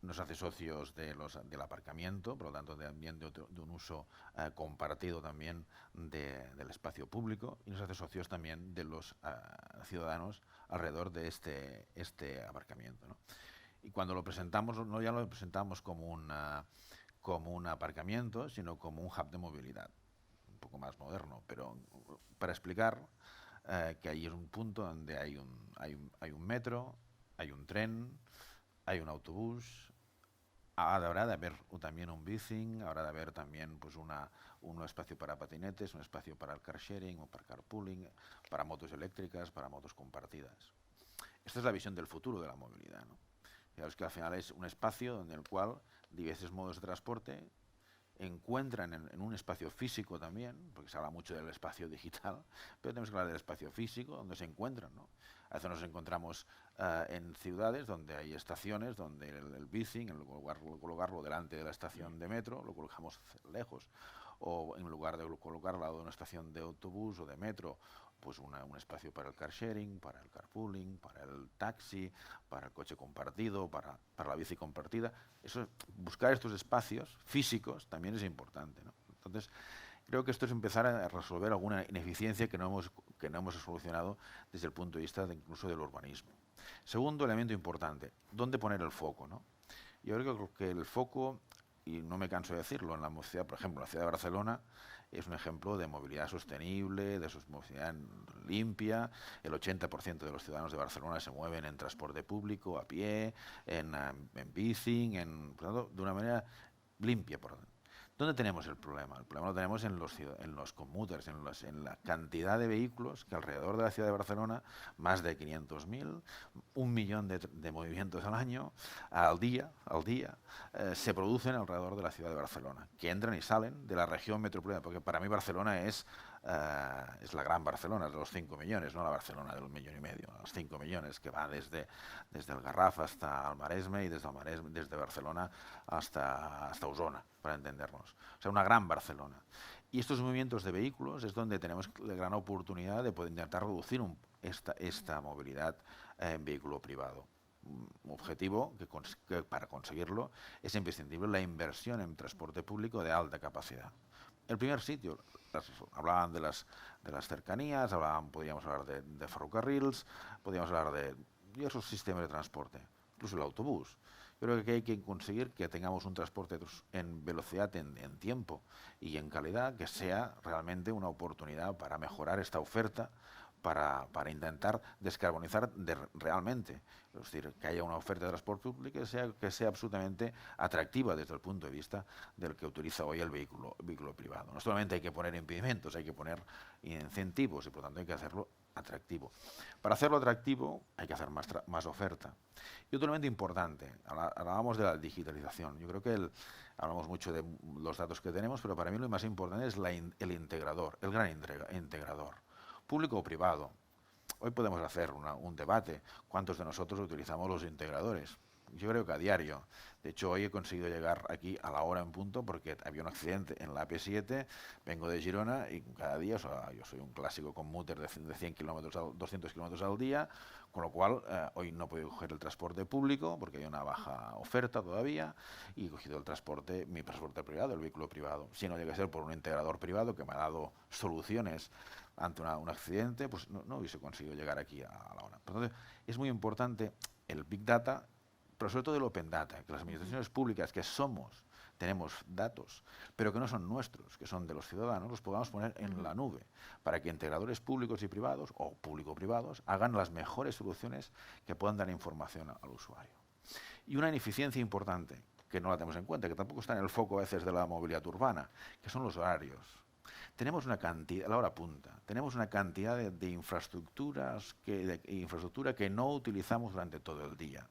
nos hace socios del aparcamiento, por lo tanto también de un uso compartido también del espacio público, y nos hace socios también de los ciudadanos alrededor de este aparcamiento, ¿no? Y cuando lo presentamos, no ya lo presentamos como un aparcamiento, sino como un hub de movilidad, un poco más moderno, pero para explicar que ahí es un punto donde hay un metro, hay un tren, hay un autobús, habrá de haber también un bicing, habrá de haber también pues un espacio para patinetes, un espacio para el car sharing o para carpooling, para motos eléctricas, para motos compartidas. Esta es la visión del futuro de la movilidad, ¿no? Fijaos que al final es un espacio en el cual diversos modos de transporte encuentran en un espacio físico también, porque se habla mucho del espacio digital, pero tenemos que hablar del espacio físico, donde se encuentran, ¿no? A veces nos encontramos en ciudades donde hay estaciones, donde el bicing, en lugar de colocarlo delante de la estación de metro, lo colocamos lejos, o en lugar de colocarlo al lado de una estación de autobús o de metro, pues un espacio para el car sharing, para el carpooling, para el taxi, para el coche compartido, para la bici compartida. Eso, buscar estos espacios físicos también es importante, ¿no? Entonces, creo que esto es empezar a resolver alguna ineficiencia que no hemos solucionado desde el punto de vista incluso del urbanismo. Segundo elemento importante, ¿dónde poner el foco, ¿no? Yo creo que el foco, y no me canso de decirlo, en la ciudad, por ejemplo, la ciudad de Barcelona es un ejemplo de movilidad sostenible, de movilidad limpia. El 80% de los ciudadanos de Barcelona se mueven en transporte público, a pie, en bici, de una manera limpia. ¿Dónde tenemos el problema? El problema lo tenemos en los commuters, en la cantidad de vehículos que alrededor de la ciudad de Barcelona, más de 500.000, 1 millón de movimientos al año, al día, se producen alrededor de la ciudad de Barcelona, que entran y salen de la región metropolitana, porque para mí Barcelona es la gran Barcelona de los 5 millones, no la Barcelona de los 1,5 millones, los 5 millones, que va desde el Garraf hasta el Maresme y desde Barcelona hasta Osona, para entendernos. O sea, una gran Barcelona. Y estos movimientos de vehículos es donde tenemos la gran oportunidad de poder intentar reducir esta movilidad en vehículo privado. Un objetivo que para conseguirlo es imprescindible la inversión en transporte público de alta capacidad. El primer sitio, hablaban de las cercanías, podríamos hablar de ferrocarrils, podríamos hablar de diversos sistemas de transporte, incluso el autobús. Yo creo que hay que conseguir que tengamos un transporte en velocidad, en tiempo y en calidad, que sea realmente una oportunidad para mejorar esta oferta, para intentar descarbonizar realmente. Es decir, que haya una oferta de transporte público que sea absolutamente atractiva desde el punto de vista del que utiliza hoy el vehículo privado. No solamente hay que poner impedimentos, hay que poner incentivos y por tanto hay que hacerlo atractivo. Para hacerlo atractivo hay que hacer más oferta. Y otro elemento importante, hablábamos de la digitalización. Yo creo que hablamos mucho de los datos que tenemos, pero para mí lo más importante es el integrador, el gran integrador. Público o privado. Hoy podemos hacer un debate. ¿Cuántos de nosotros utilizamos los integradores? Yo creo que a diario. De hecho, hoy he conseguido llegar aquí a la hora en punto porque había un accidente en la AP7, vengo de Girona y cada día, yo soy un clásico conmuter de 100 kilómetros, 200 kilómetros al día, con lo cual hoy no he podido coger el transporte público porque hay una baja oferta todavía y he cogido mi transporte privado, el vehículo privado. Si no llega a ser por un integrador privado que me ha dado soluciones ante un accidente, pues no hubiese conseguido llegar aquí a la hora. Entonces, es muy importante el Big Data, pero sobre todo el Open Data, que las administraciones públicas que tenemos datos, pero que no son nuestros, que son de los ciudadanos, los podamos poner en la nube, para que integradores públicos y privados, o público-privados, hagan las mejores soluciones que puedan dar información al usuario. Y una ineficiencia importante, que no la tenemos en cuenta, que tampoco está en el foco a veces de la movilidad urbana, que son los horarios. Tenemos una cantidad, a la hora punta, tenemos una cantidad de infraestructura que no utilizamos durante todo el día.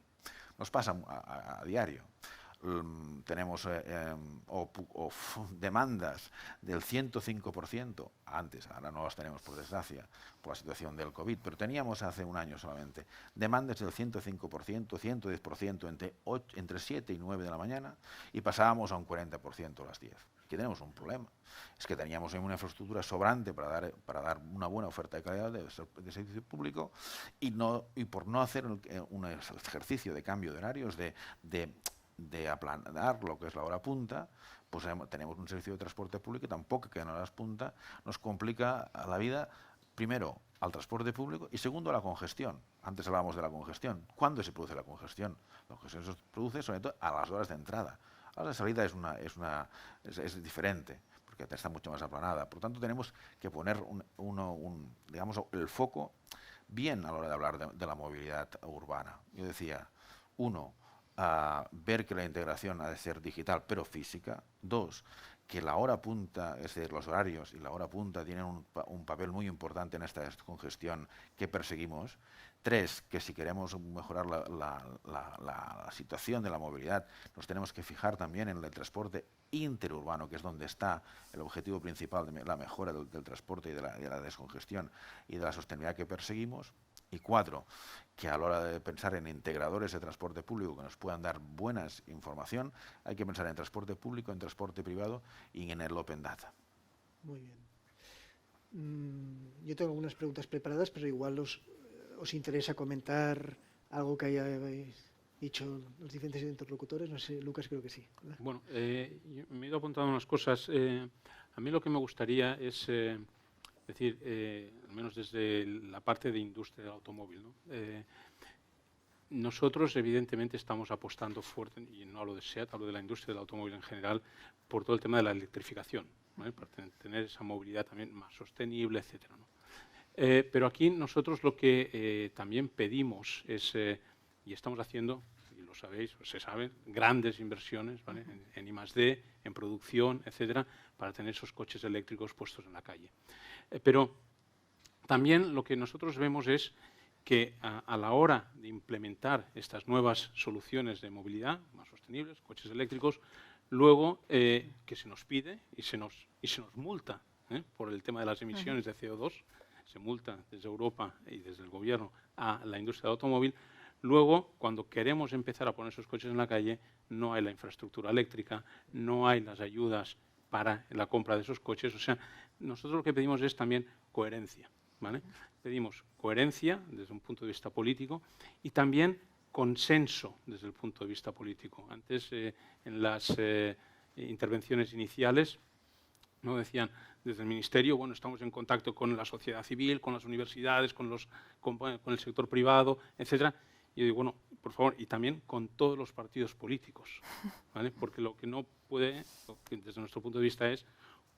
Nos pasa a diario. Tenemos demandas del 105%, ahora no las tenemos por desgracia, por la situación del COVID, pero teníamos hace un año solamente, demandas del 105%, 110% entre 7 y 9 de la mañana y pasábamos a un 40% a las 10. Aquí tenemos un problema, es que teníamos una infraestructura sobrante para dar una buena oferta de calidad de servicio público y por no hacer un ejercicio de cambio de horarios, de aplanar lo que es la hora punta, pues tenemos un servicio de transporte público que tampoco que en horas punta nos complica la vida, primero al transporte público y segundo a la congestión. Antes hablábamos de la congestión. ¿Cuándo se produce la congestión? La congestión se produce sobre todo a las horas de entrada. A las de salida es diferente, porque está mucho más aplanada. Por lo tanto, tenemos que poner digamos, el foco bien a la hora de hablar de la movilidad urbana. Yo decía, ver que la integración ha de ser digital pero física. 2, que la hora punta, es decir, los horarios y la hora punta tienen un papel muy importante en esta congestión que perseguimos. 3, que si queremos mejorar la situación de la movilidad, nos tenemos que fijar también en el transporte interurbano, que es donde está el objetivo principal de la mejora del transporte y de la descongestión y de la sostenibilidad que perseguimos. Y 4, que a la hora de pensar en integradores de transporte público que nos puedan dar buena información, hay que pensar en transporte público, en transporte privado y en el Open Data. Muy bien. Yo tengo algunas preguntas preparadas, pero igual os interesa comentar algo que hayáis dicho los diferentes interlocutores. No sé, Lucas, creo que sí, ¿verdad? Bueno, yo me he ido apuntando unas cosas. A mí lo que me gustaría es decir, al menos desde la parte de industria del automóvil, ¿no? Nosotros, evidentemente, estamos apostando fuerte, y no hablo de SEAT, hablo de la industria del automóvil en general, por todo el tema de la electrificación, ¿vale? Para tener esa movilidad también más sostenible, etcétera, ¿no? Pero aquí nosotros lo que también pedimos es, y estamos haciendo, y lo sabéis, se sabe, grandes inversiones, ¿vale? En I+D, en producción, etcétera, para tener esos coches eléctricos puestos en la calle. Pero también lo que nosotros vemos es que a la hora de implementar estas nuevas soluciones de movilidad más sostenibles, coches eléctricos, luego que se nos pide y se nos multa por el tema de las emisiones de CO2, se multa desde Europa y desde el gobierno a la industria del automóvil. Luego, cuando queremos empezar a poner esos coches en la calle, no hay la infraestructura eléctrica, no hay las ayudas para la compra de esos coches. O sea, nosotros lo que pedimos es también coherencia, ¿vale? Pedimos coherencia desde un punto de vista político y también consenso desde el punto de vista político. Antes, en las intervenciones iniciales, ¿no? Decían desde el Ministerio, bueno, estamos en contacto con la sociedad civil, con las universidades, con el sector privado, etcétera. Y yo digo, bueno, por favor, y también con todos los partidos políticos, ¿vale? Porque lo que no puede, desde nuestro punto de vista, es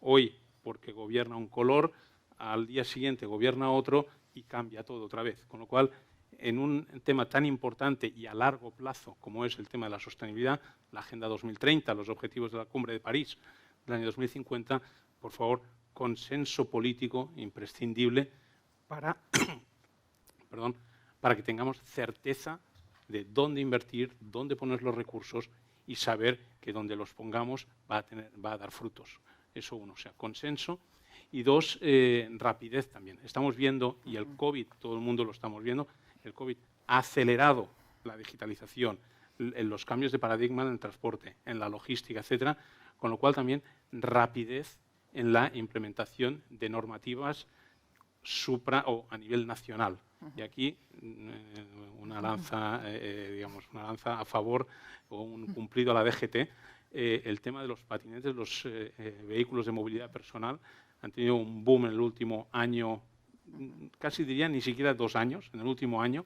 hoy, porque gobierna un color, al día siguiente gobierna otro y cambia todo otra vez. Con lo cual, en un tema tan importante y a largo plazo como es el tema de la sostenibilidad, la Agenda 2030, los objetivos de la Cumbre de París del año 2050, por favor, consenso político imprescindible para, para que tengamos certeza de dónde invertir, dónde poner los recursos y saber que donde los pongamos va a dar frutos. Eso uno, o sea, consenso. Y dos, rapidez también. Estamos viendo, y el COVID, todo el mundo lo estamos viendo, el COVID ha acelerado la digitalización, en los cambios de paradigma en el transporte, en la logística, etcétera, con lo cual también rapidez en la implementación de normativas supra o a nivel nacional. Y aquí una lanza, digamos, una lanza a favor o un cumplido a la DGT. El tema de los patinetes, los vehículos de movilidad personal han tenido un boom en el último año, casi diría ni siquiera 2 años, en el último año,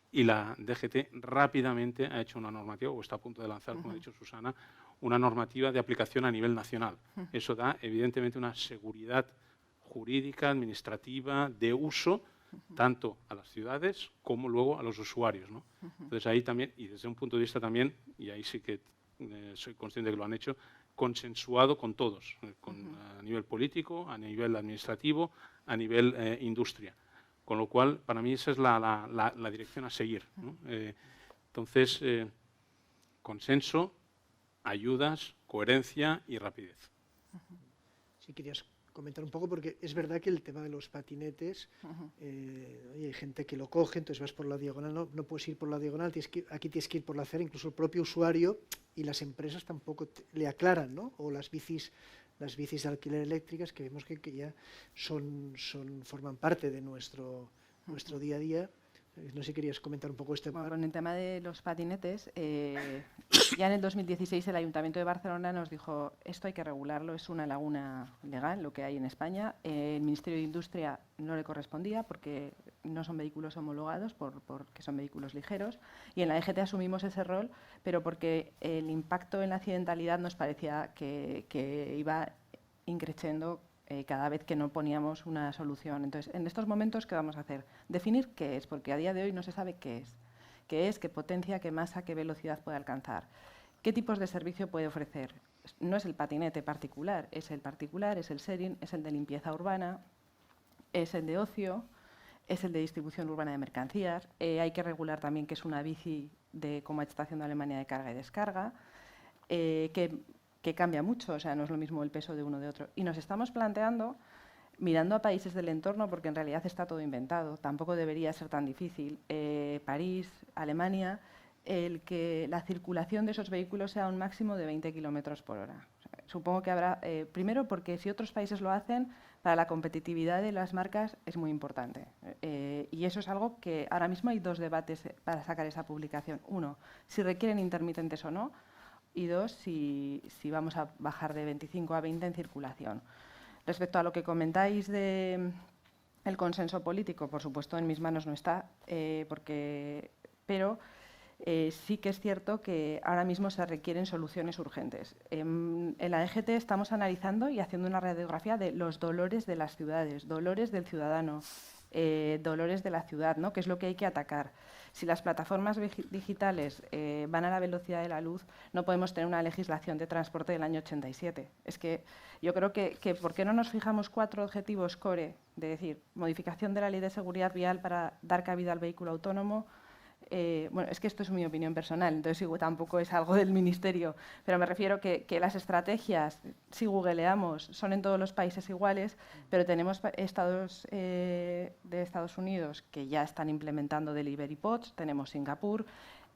y la DGT rápidamente ha hecho una normativa, o está a punto de lanzar, como ha dicho Susana, una normativa de aplicación a nivel nacional. Eso da, evidentemente, una seguridad jurídica, administrativa, de uso, tanto a las ciudades como luego a los usuarios, ¿no? Entonces ahí también, y desde un punto de vista también, y ahí sí que soy consciente de que lo han hecho, consensuado con todos, a nivel político, a nivel administrativo, a nivel industria. Con lo cual, para mí esa es la dirección a seguir, ¿no? Entonces, consenso, ayudas, coherencia y rapidez. Si querías comentar un poco, porque es verdad que el tema de los patinetes, hay gente que lo coge, entonces vas por la diagonal, no puedes ir por la diagonal, aquí tienes que ir por la acera, incluso el propio usuario y las empresas tampoco le aclaran, ¿no? O las bicis de alquiler eléctricas, que vemos que ya forman parte de nuestro día a día. No sé si querías comentar un poco Bueno, con el tema de los patinetes, ya en el 2016 el Ayuntamiento de Barcelona nos dijo esto hay que regularlo, es una laguna legal lo que hay en España. El Ministerio de Industria no le correspondía porque no son vehículos homologados, porque son vehículos ligeros, y en la DGT asumimos ese rol, pero porque el impacto en la accidentalidad nos parecía que iba increciendo cada vez que no poníamos una solución. Entonces, en estos momentos, ¿qué vamos a hacer? Definir qué es, porque a día de hoy no se sabe qué es. Qué potencia, qué masa, qué velocidad puede alcanzar. ¿Qué tipos de servicio puede ofrecer? No es el patinete particular, es el sharing, es el de limpieza urbana, es el de ocio, es el de distribución urbana de mercancías. Hay que regular también qué es una bici, como está haciendo Alemania, de carga y descarga, que cambia mucho, o sea, no es lo mismo el peso de uno de otro. Y nos estamos planteando, mirando a países del entorno, porque en realidad está todo inventado, tampoco debería ser tan difícil, París, Alemania, el que la circulación de esos vehículos sea un máximo de 20 km/h. O sea, supongo que habrá, primero porque si otros países lo hacen, para la competitividad de las marcas es muy importante. Y eso es algo que ahora mismo hay dos debates para sacar esa publicación. uno, si requieren intermitentes o no, y dos, si vamos a bajar de 25 a 20 en circulación. Respecto a lo que comentáis de el consenso político, por supuesto en mis manos no está, pero sí que es cierto que ahora mismo se requieren soluciones urgentes. En la EGT estamos analizando y haciendo una radiografía de los dolores de las ciudades, dolores del ciudadano, dolores de la ciudad, ¿no? Que es lo que hay que atacar. Si las plataformas digitales van a la velocidad de la luz, no podemos tener una legislación de transporte del año 87. Es que yo creo que ¿por qué no nos fijamos 4 objetivos core? De decir, modificación de la Ley de Seguridad Vial para dar cabida al vehículo autónomo. Bueno, es que esto es mi opinión personal, entonces tampoco es algo del Ministerio, pero me refiero que las estrategias, si googleamos, son en todos los países iguales, pero tenemos estados de Estados Unidos que ya están implementando delivery pods, tenemos Singapur,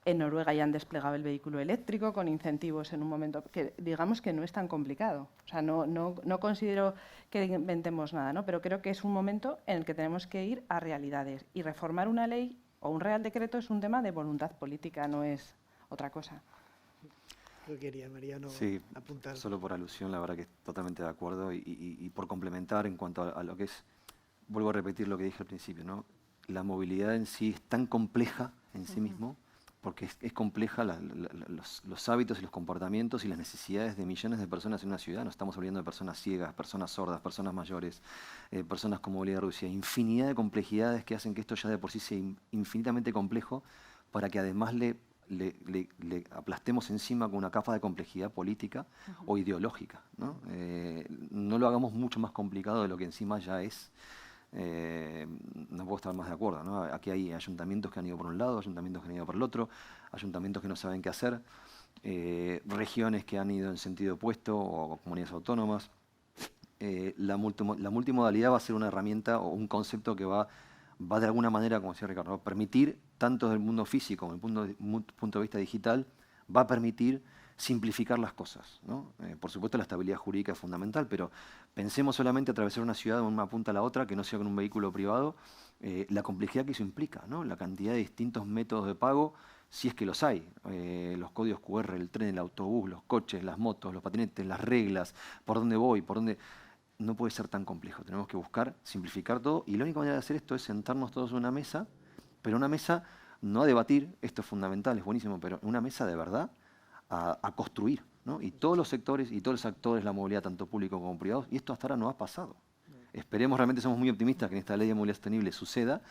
en Noruega ya han desplegado el vehículo eléctrico con incentivos en un momento que digamos que no es tan complicado. O sea, no considero que inventemos nada, ¿no? Pero creo que es un momento en el que tenemos que ir a realidades y reformar una ley o un Real Decreto es un tema de voluntad política, no es otra cosa. Lo quería Mariano apuntar. Solo por alusión, la verdad que totalmente de acuerdo y por complementar en cuanto a lo que es, vuelvo a repetir lo que dije al principio, ¿no? La movilidad en sí es tan compleja en sí mismo, porque es compleja los hábitos y los comportamientos y las necesidades de millones de personas en una ciudad. No estamos hablando de personas ciegas, personas sordas, personas mayores, personas con movilidad reducida. Infinidad de complejidades que hacen que esto ya de por sí sea infinitamente complejo para que además le aplastemos encima con una capa de complejidad política o ideológica, ¿no? No lo hagamos mucho más complicado de lo que encima ya es. No puedo estar más de acuerdo, ¿no? Aquí hay ayuntamientos que han ido por un lado, ayuntamientos que han ido por el otro, ayuntamientos que no saben qué hacer, regiones que han ido en sentido opuesto o comunidades autónomas. La multimodalidad va a ser una herramienta o un concepto que va de alguna manera, como decía Ricardo, permitir, tanto desde el mundo físico como desde el punto de vista digital, va a permitir simplificar las cosas, ¿no? Por supuesto la estabilidad jurídica es fundamental, pero pensemos solamente atravesar una ciudad de una punta a la otra, que no sea con un vehículo privado, la complejidad que eso implica, ¿no? La cantidad de distintos métodos de pago, si es que los hay, los códigos QR, el tren, el autobús, los coches, las motos, los patinetes, las reglas, por dónde voy, por dónde... No puede ser tan complejo, tenemos que buscar simplificar todo y la única manera de hacer esto es sentarnos todos en una mesa, pero una mesa no a debatir, esto es fundamental, es buenísimo, pero una mesa de verdad a construir, ¿no? Y todos los sectores y todos los actores de la movilidad, tanto públicos como privados, y esto hasta ahora no ha pasado. Esperemos, realmente somos muy optimistas que en esta ley de movilidad sostenible suceda,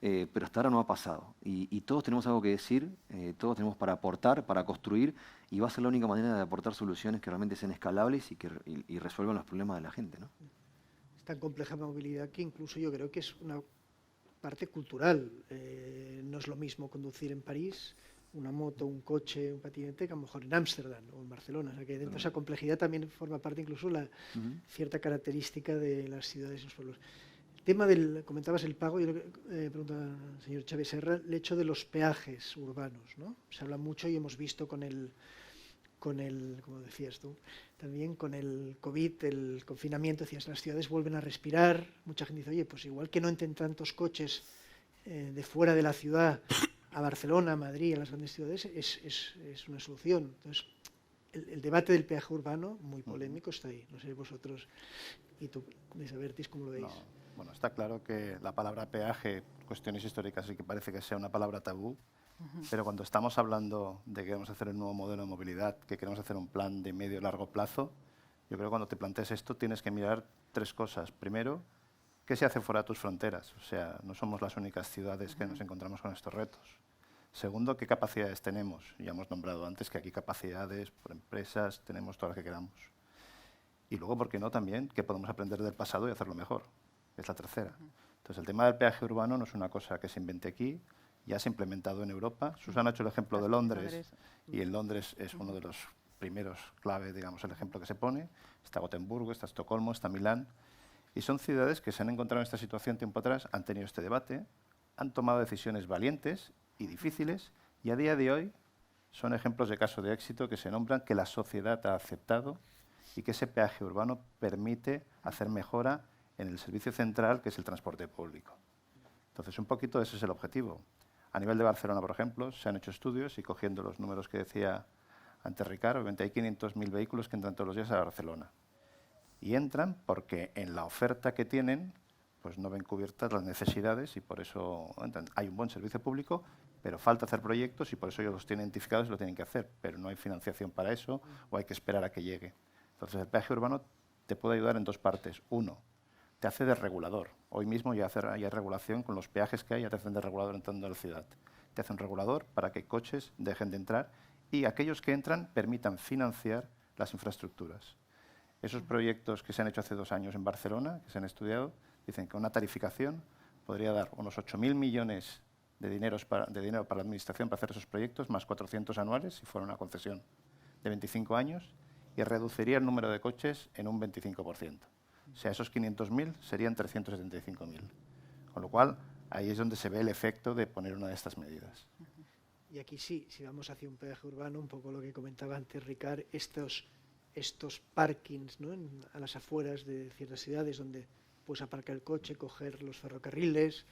pero hasta ahora no ha pasado. Y todos tenemos algo que decir, todos tenemos para aportar, para construir, y va a ser la única manera de aportar soluciones que realmente sean escalables y resuelvan los problemas de la gente, ¿no? Es tan compleja movilidad que incluso yo creo que es una parte cultural. No es lo mismo conducir en París una moto, un coche, un patinete, que a lo mejor en Ámsterdam o en Barcelona. O sea, que dentro de esa complejidad también forma parte incluso la cierta característica de las ciudades y los pueblos. El tema del, comentabas el pago, yo le preguntaba al señor Chávez Serra, el hecho de los peajes urbanos, ¿no? Se habla mucho y hemos visto con el, como decías tú, también con el COVID, el confinamiento, decías, las ciudades vuelven a respirar. Mucha gente dice, oye, pues igual que no entren tantos coches de fuera de la ciudad a Barcelona, a Madrid, a las grandes ciudades, es una solución. Entonces, el debate del peaje urbano, muy polémico, está ahí. No sé vosotros, y tú, Luis Abertis, ¿cómo lo veis? No, bueno, está claro que la palabra peaje, cuestiones históricas, sí que parece que sea una palabra tabú, pero cuando estamos hablando de que queremos hacer un nuevo modelo de movilidad, que queremos hacer un plan de medio y largo plazo, yo creo que cuando te plantees esto tienes que mirar 3 cosas. Primero, ¿qué se hace fuera de tus fronteras? O sea, no somos las únicas ciudades que nos encontramos con estos retos. Segundo, ¿qué capacidades tenemos? Ya hemos nombrado antes que aquí capacidades por empresas, tenemos todas las que queramos. Y luego, ¿por qué no también? Que podemos aprender del pasado y hacerlo mejor. Es la tercera. Entonces, el tema del peaje urbano no es una cosa que se invente aquí, ya se ha implementado en Europa. Susana ha hecho el ejemplo de Londres, y en Londres es uno de los primeros clave, digamos, el ejemplo que se pone. Está Gotemburgo, está Estocolmo, está Milán. Y son ciudades que se han encontrado en esta situación tiempo atrás, han tenido este debate, han tomado decisiones valientes y difíciles, y a día de hoy son ejemplos de caso de éxito que se nombran, que la sociedad ha aceptado y que ese peaje urbano permite hacer mejora en el servicio central, que es el transporte público. Entonces, un poquito ese es el objetivo. A nivel de Barcelona, por ejemplo, se han hecho estudios y cogiendo los números que decía antes Ricardo, obviamente hay 500.000 vehículos que entran todos los días a Barcelona. Y entran porque en la oferta que tienen pues no ven cubiertas las necesidades y por eso entran. Hay un buen servicio público, pero falta hacer proyectos y por eso ellos los tienen identificados y lo tienen que hacer, pero no hay financiación para eso o hay que esperar a que llegue. Entonces, el peaje urbano te puede ayudar en dos partes. Uno, te hace de regulador. Hoy mismo ya hay regulación con los peajes que hay, ya te hacen de regulador entrando a la ciudad. Te hace un regulador para que coches dejen de entrar y aquellos que entran permitan financiar las infraestructuras. Esos proyectos que se han hecho hace 2 años en Barcelona, que se han estudiado, dicen que una tarificación podría dar unos 8.000 millones de dinero para la Administración para hacer esos proyectos, más 400 anuales, si fuera una concesión de 25 años, y reduciría el número de coches en un 25%. O sea, esos 500.000 serían 375.000. Con lo cual, ahí es donde se ve el efecto de poner una de estas medidas. Y aquí sí, si vamos hacia un peaje urbano, un poco lo que comentaba antes Ricard, estos parkings, ¿no?, a las afueras de ciertas ciudades donde puedes aparcar el coche, coger los ferrocarriles.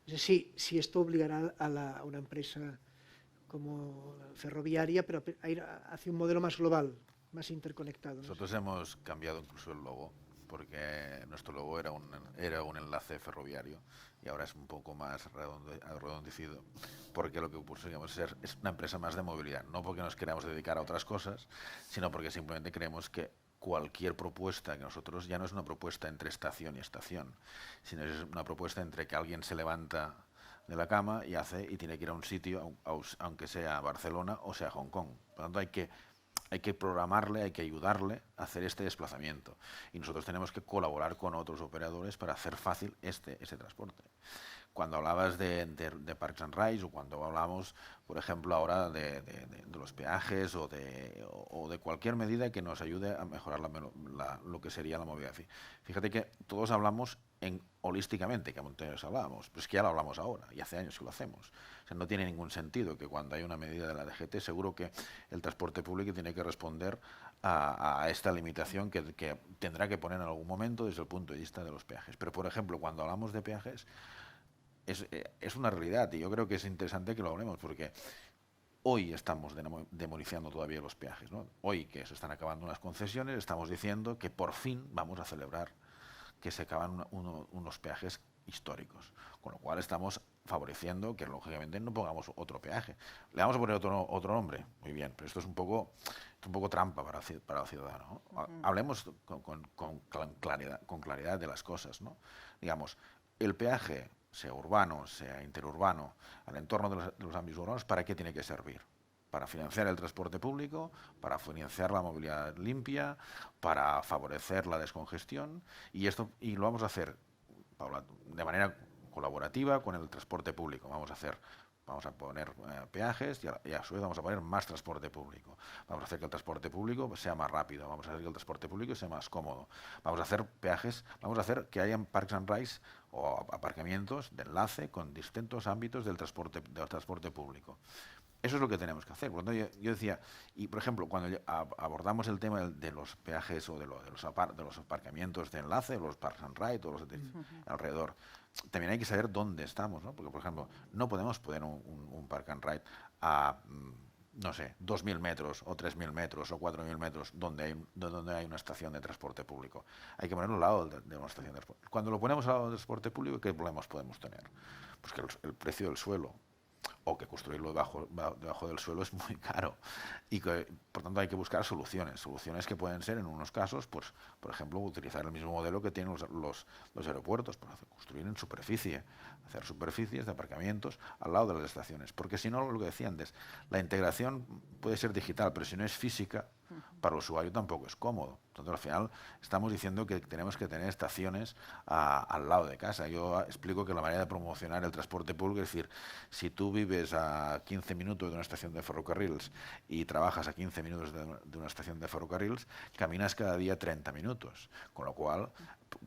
No sé si esto obligará a una empresa como ferroviaria, pero a ir hacia un modelo más global, más interconectado, ¿no? Nosotros hemos cambiado incluso el logo, porque nuestro logo era un enlace ferroviario y ahora es un poco más redondecido, porque lo que pusimos es una empresa más de movilidad, no porque nos queramos dedicar a otras cosas, sino porque simplemente creemos que cualquier propuesta que nosotros, ya no es una propuesta entre estación y estación, sino es una propuesta entre que alguien se levanta de la cama y tiene que ir a un sitio, aunque sea Barcelona o sea Hong Kong. Por lo tanto, hay que programarle, hay que ayudarle a hacer este desplazamiento. Y nosotros tenemos que colaborar con otros operadores para hacer fácil ese transporte. Cuando hablabas de Parks and Rides o cuando hablamos, por ejemplo, ahora de los peajes o de cualquier medida que nos ayude a mejorar lo que sería la movilidad. Fíjate que todos hablamos holísticamente, que antes hablábamos, pero es que ya lo hablamos ahora y hace años que lo hacemos. O sea, no tiene ningún sentido que cuando hay una medida de la DGT, seguro que el transporte público tiene que responder a esta limitación que tendrá que poner en algún momento desde el punto de vista de los peajes. Pero, por ejemplo, cuando hablamos de peajes, es una realidad y yo creo que es interesante que lo hablemos porque hoy estamos demonizando todavía los peajes, ¿no? Hoy que se están acabando unas concesiones, estamos diciendo que por fin vamos a celebrar que se acaban unos peajes históricos, con lo cual estamos favoreciendo que lógicamente no pongamos otro peaje. Le vamos a poner otro nombre, muy bien, pero esto es un poco trampa para el ciudadano, ¿no? Hablemos con claridad de las cosas, ¿no? Digamos, el peaje, sea urbano, sea interurbano, al entorno de los ámbitos urbanos, ¿para qué tiene que servir? Para financiar el transporte público, para financiar la movilidad limpia, para favorecer la descongestión, y lo vamos a hacer de manera colaborativa con el transporte público. Vamos a poner peajes y a su vez vamos a poner más transporte público. Vamos a hacer que el transporte público sea más rápido, vamos a hacer que el transporte público sea más cómodo. Vamos a hacer peajes, vamos a hacer que hayan Parks and Rides o aparcamientos de enlace con distintos ámbitos del transporte público. Eso es lo que tenemos que hacer. Por lo tanto, yo decía, y por ejemplo, cuando abordamos el tema de los peajes o de los aparcamientos de enlace, los Parks and Rides, todos los alrededor, también hay que saber dónde estamos, ¿no? Porque, por ejemplo, no podemos poner un Park and Ride a, no sé, 2.000 metros o 3.000 metros o 4.000 metros donde hay una estación de transporte público. Hay que ponerlo al lado de una estación de transporte. Cuando lo ponemos al lado del transporte público, ¿qué problemas podemos tener? Pues que el precio del suelo o que construirlo debajo del suelo es muy caro y que, por tanto, hay que buscar soluciones que pueden ser, en unos casos, pues, por ejemplo, utilizar el mismo modelo que tienen los aeropuertos, para construir en superficie, hacer superficies de aparcamientos al lado de las estaciones, porque si no, lo que decía antes, la integración puede ser digital, pero si no es física, para el usuario tampoco es cómodo. Entonces, al final, estamos diciendo que tenemos que tener estaciones al lado de casa. Yo explico que la manera de promocionar el transporte público es decir, si tú vives a 15 minutos de una estación de ferrocarriles y trabajas a 15 minutos de una estación de ferrocarriles, caminas cada día 30 minutos. Con lo cual,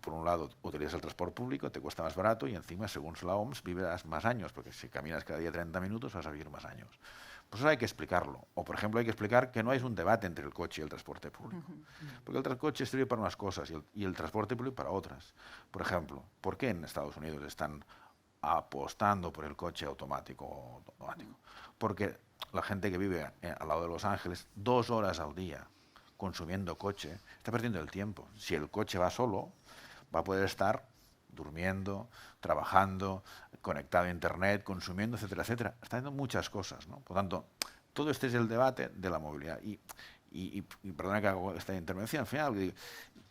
por un lado, utilizas el transporte público, te cuesta más barato y encima, según la OMS, vivirás más años, porque si caminas cada día 30 minutos vas a vivir más años. Pues eso hay que explicarlo. O, por ejemplo, hay que explicar que no es un debate entre el coche y el transporte público. Porque el coche sirve para unas cosas y el transporte público para otras. Por ejemplo, ¿por qué en Estados Unidos están apostando por el coche automático? Porque la gente que vive al lado de Los Ángeles, 2 horas al día consumiendo coche, está perdiendo el tiempo. Si el coche va solo, va a poder estar durmiendo, trabajando, conectado a Internet, consumiendo, etcétera, etcétera. Está haciendo muchas cosas, ¿no? Por tanto, todo este es el debate de la movilidad. Y perdona que hago esta intervención al final,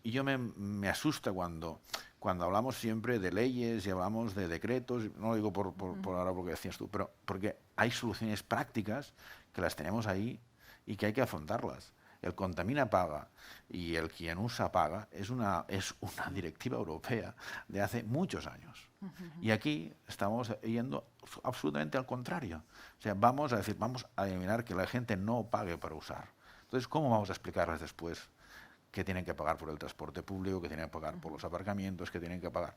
y yo me asusta cuando hablamos siempre de leyes y hablamos de decretos, no lo digo por ahora porque decías tú, pero porque hay soluciones prácticas que las tenemos ahí y que hay que afrontarlas. El contamina paga y el quien usa paga es una directiva europea de hace muchos años. Y aquí estamos yendo absolutamente al contrario. O sea, vamos a eliminar que la gente no pague para usar. Entonces, ¿cómo vamos a explicarles después que tienen que pagar por el transporte público, que tienen que pagar por los aparcamientos, que tienen que pagar?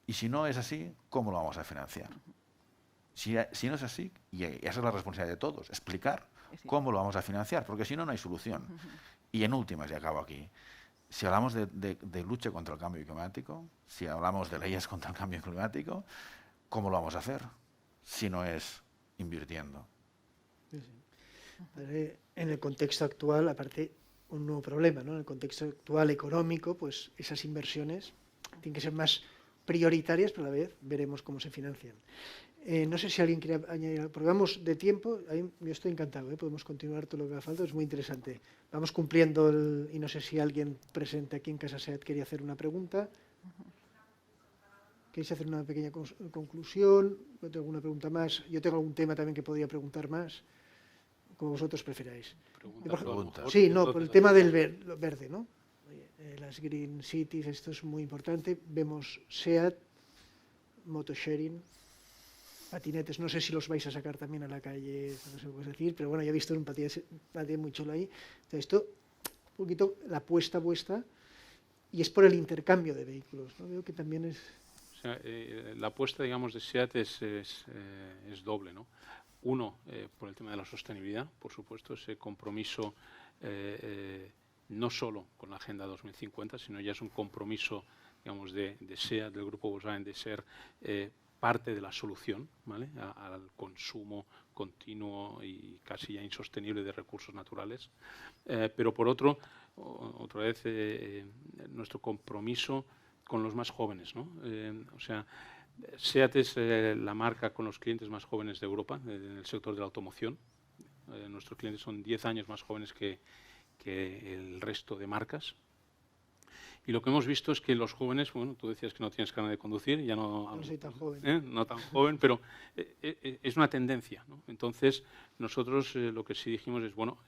Y si no es así, ¿cómo lo vamos a financiar? Si no es así, y esa es la responsabilidad de todos, explicar cómo lo vamos a financiar, porque si no, no hay solución. Y en últimas, y acabo aquí, si hablamos de lucha contra el cambio climático, si hablamos de leyes contra el cambio climático, ¿cómo lo vamos a hacer si no es invirtiendo? En el contexto actual, aparte, un nuevo problema, ¿no? En el contexto actual económico, pues esas inversiones tienen que ser más prioritarias, pero a la vez veremos cómo se financian. No sé si alguien quiere añadir, porque vamos de tiempo, yo estoy encantado, podemos continuar todo lo que haga falta, es muy interesante. Vamos cumpliendo y no sé si alguien presente aquí en Casa SEAT quería hacer una pregunta. ¿Queréis hacer una pequeña conclusión? ¿No tengo alguna pregunta más? Yo tengo algún tema también que podría preguntar más, como vosotros preferáis. Pregunta. Sí, no, por el tema del verde, ¿no? Las Green Cities, esto es muy importante. Vemos SEAT, motosharing, patinetes, no sé si los vais a sacar también a la calle, no sé qué puedes decir, pero bueno, ya he visto un patinete muy chulo ahí. Entonces, esto, un poquito la apuesta vuestra, y es por el intercambio de vehículos, ¿no? Veo que también es... O sea, la apuesta, digamos, de SEAT es doble, ¿no? Uno, por el tema de la sostenibilidad, por supuesto, ese compromiso no solo con la Agenda 2050, sino ya es un compromiso, digamos, de SEAT, del Grupo Volkswagen, de ser parte de la solución, ¿vale? Al consumo continuo y casi ya insostenible de recursos naturales. Pero por otra vez, nuestro compromiso con los más jóvenes, ¿no? O sea, SEAT es la marca con los clientes más jóvenes de Europa, en el sector de la automoción. Nuestros clientes son 10 años más jóvenes que el resto de marcas. Y lo que hemos visto es que los jóvenes, bueno, tú decías que no tienes carnet de conducir, ya no... No soy tan joven. No tan joven, pero es una tendencia, ¿no? Entonces, nosotros lo que sí dijimos es, bueno,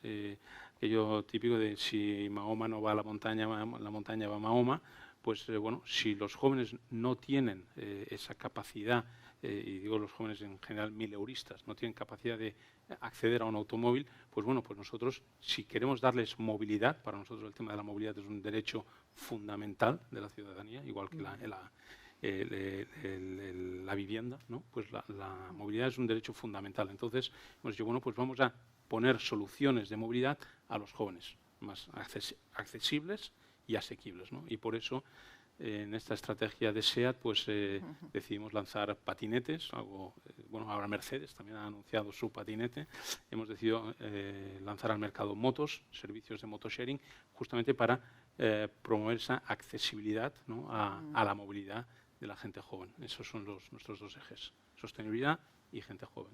aquello típico de si Mahoma no va a la montaña va a Mahoma, pues bueno, si los jóvenes no tienen esa capacidad, y digo los jóvenes en general mileuristas, no tienen capacidad de acceder a un automóvil, pues bueno, pues nosotros, si queremos darles movilidad, para nosotros el tema de la movilidad es un derecho fundamental de la ciudadanía, igual que la vivienda, ¿no? Pues la movilidad es un derecho fundamental. Entonces, hemos dicho, bueno, pues vamos a poner soluciones de movilidad a los jóvenes, más accesibles y asequibles, ¿no? Y por eso, en esta estrategia de SEAT, pues decidimos lanzar patinetes, bueno, ahora Mercedes también ha anunciado su patinete. Hemos decidido lanzar al mercado motos, servicios de motosharing, justamente para promover esa accesibilidad, ¿no? a la movilidad de la gente joven. Esos son nuestros dos ejes, sostenibilidad y gente joven.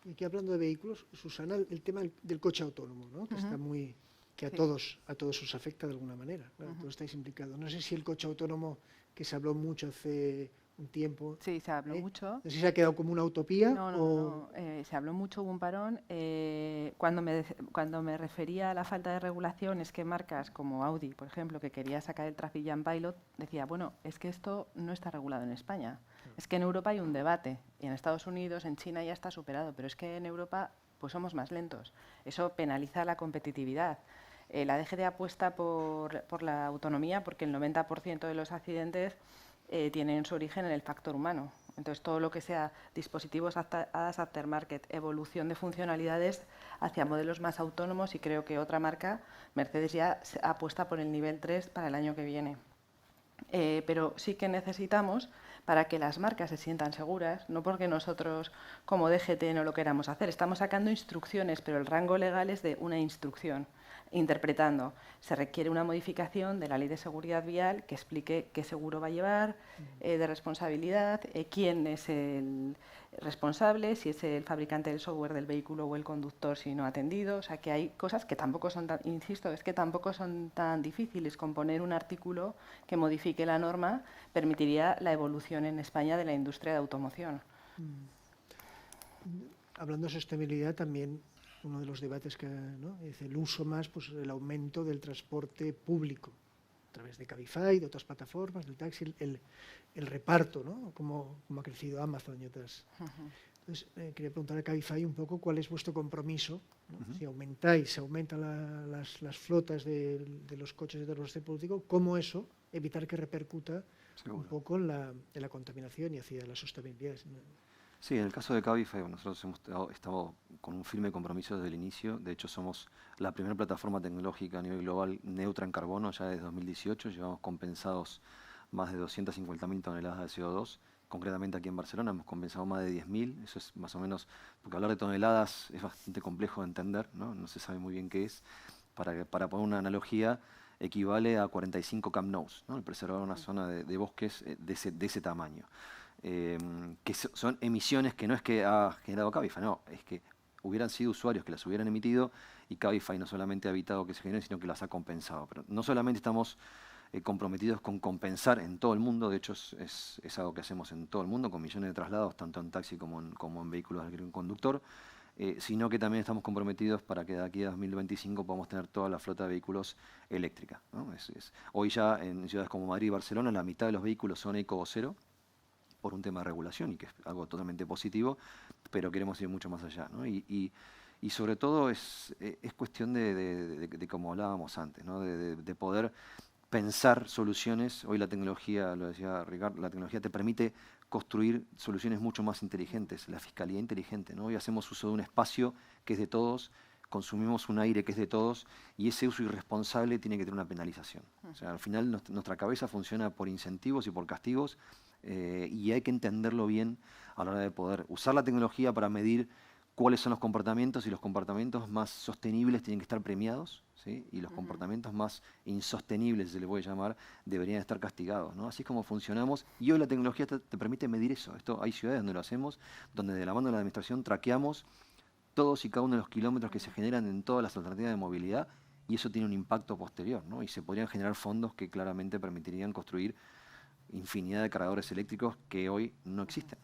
Y aquí hablando de vehículos, Susana, el tema del coche autónomo, ¿no? Que está muy... que a todos os afecta de alguna manera, claro, todos estáis implicados. No sé si el coche autónomo, que se habló mucho hace un tiempo... Sí, se habló mucho. No sé si se ha quedado como una utopía No, se habló mucho, hubo un parón. Cuando me refería a la falta de regulación, es que marcas como Audi, por ejemplo, que quería sacar el Traffic Jam Pilot, decía, bueno, es que esto no está regulado en España. Es que en Europa hay un debate, y en Estados Unidos, en China ya está superado, pero es que en Europa pues somos más lentos. Eso penaliza la competitividad. La DGT apuesta por la autonomía porque el 90% de los accidentes tienen su origen en el factor humano. Entonces, todo lo que sea dispositivos ADAS aftermarket, evolución de funcionalidades hacia modelos más autónomos, y creo que otra marca, Mercedes, ya apuesta por el nivel 3 para el año que viene. Pero sí que necesitamos, para que las marcas se sientan seguras, no porque nosotros como DGT no lo queramos hacer, estamos sacando instrucciones, pero el rango legal es de una instrucción, interpretando. Se requiere una modificación de la Ley de Seguridad Vial que explique qué seguro va a llevar, de responsabilidad, quién es el responsable, si es el fabricante del software del vehículo o el conductor si no ha atendido. O sea, que hay cosas que tampoco son tan, insisto, es que tampoco son tan difíciles. Componer un artículo que modifique la norma permitiría la evolución en España de la industria de automoción. Hablando de sostenibilidad, también uno de los debates que, ¿no?, es el uso más, pues el aumento del transporte público a través de Cabify, de otras plataformas, del taxi, el reparto, ¿no?, como ha crecido Amazon y otras. Entonces, quería preguntar a Cabify un poco cuál es vuestro compromiso, ¿no? Si aumentan las flotas de los coches de transporte público, ¿cómo eso evitar que repercuta un poco en la contaminación y hacia la sostenibilidad? Sí, en el caso de Cabify, nosotros hemos estado con un firme compromiso desde el inicio. De hecho, somos la primera plataforma tecnológica a nivel global neutra en carbono ya desde 2018. Llevamos compensados más de 250.000 toneladas de CO2. Concretamente aquí en Barcelona hemos compensado más de 10.000. Eso es más o menos, porque hablar de toneladas es bastante complejo de entender, ¿no? Se sabe muy bien qué es. Para poner una analogía, equivale a 45 Camp Nous, ¿no? El preservar una zona de bosques de ese tamaño. Que son emisiones que no es que ha generado Cabify, no, es que hubieran sido usuarios que las hubieran emitido, y Cabify no solamente ha evitado que se generen, sino que las ha compensado. Pero no solamente estamos comprometidos con compensar en todo el mundo, de hecho es algo que hacemos en todo el mundo, con millones de traslados, tanto en taxi como en vehículos de conductor, sino que también estamos comprometidos para que de aquí a 2025 podamos tener toda la flota de vehículos eléctrica, ¿no? Hoy ya en ciudades como Madrid y Barcelona la mitad de los vehículos son eco o cero, por un tema de regulación, y que es algo totalmente positivo, pero queremos ir mucho más allá, ¿no? Y sobre todo es cuestión de como hablábamos antes, ¿no? De poder pensar soluciones. Hoy la tecnología, lo decía Ricardo, la tecnología te permite construir soluciones mucho más inteligentes, la fiscalía inteligente, ¿no? Hoy hacemos uso de un espacio que es de todos, consumimos un aire que es de todos, y ese uso irresponsable tiene que tener una penalización. O sea, al final nuestra cabeza funciona por incentivos y por castigos, y hay que entenderlo bien a la hora de poder usar la tecnología para medir cuáles son los comportamientos, y los comportamientos más sostenibles tienen que estar premiados, ¿sí? Y los comportamientos más insostenibles, se les puede llamar, deberían estar castigados, ¿no? Así es como funcionamos, y hoy la tecnología te permite medir eso. Hay ciudades donde lo hacemos, donde de la mano de la administración traqueamos todos y cada uno de los kilómetros que se generan en todas las alternativas de movilidad, y eso tiene un impacto posterior, ¿no? Y se podrían generar fondos que claramente permitirían construir infinidad de cargadores eléctricos que hoy no existen.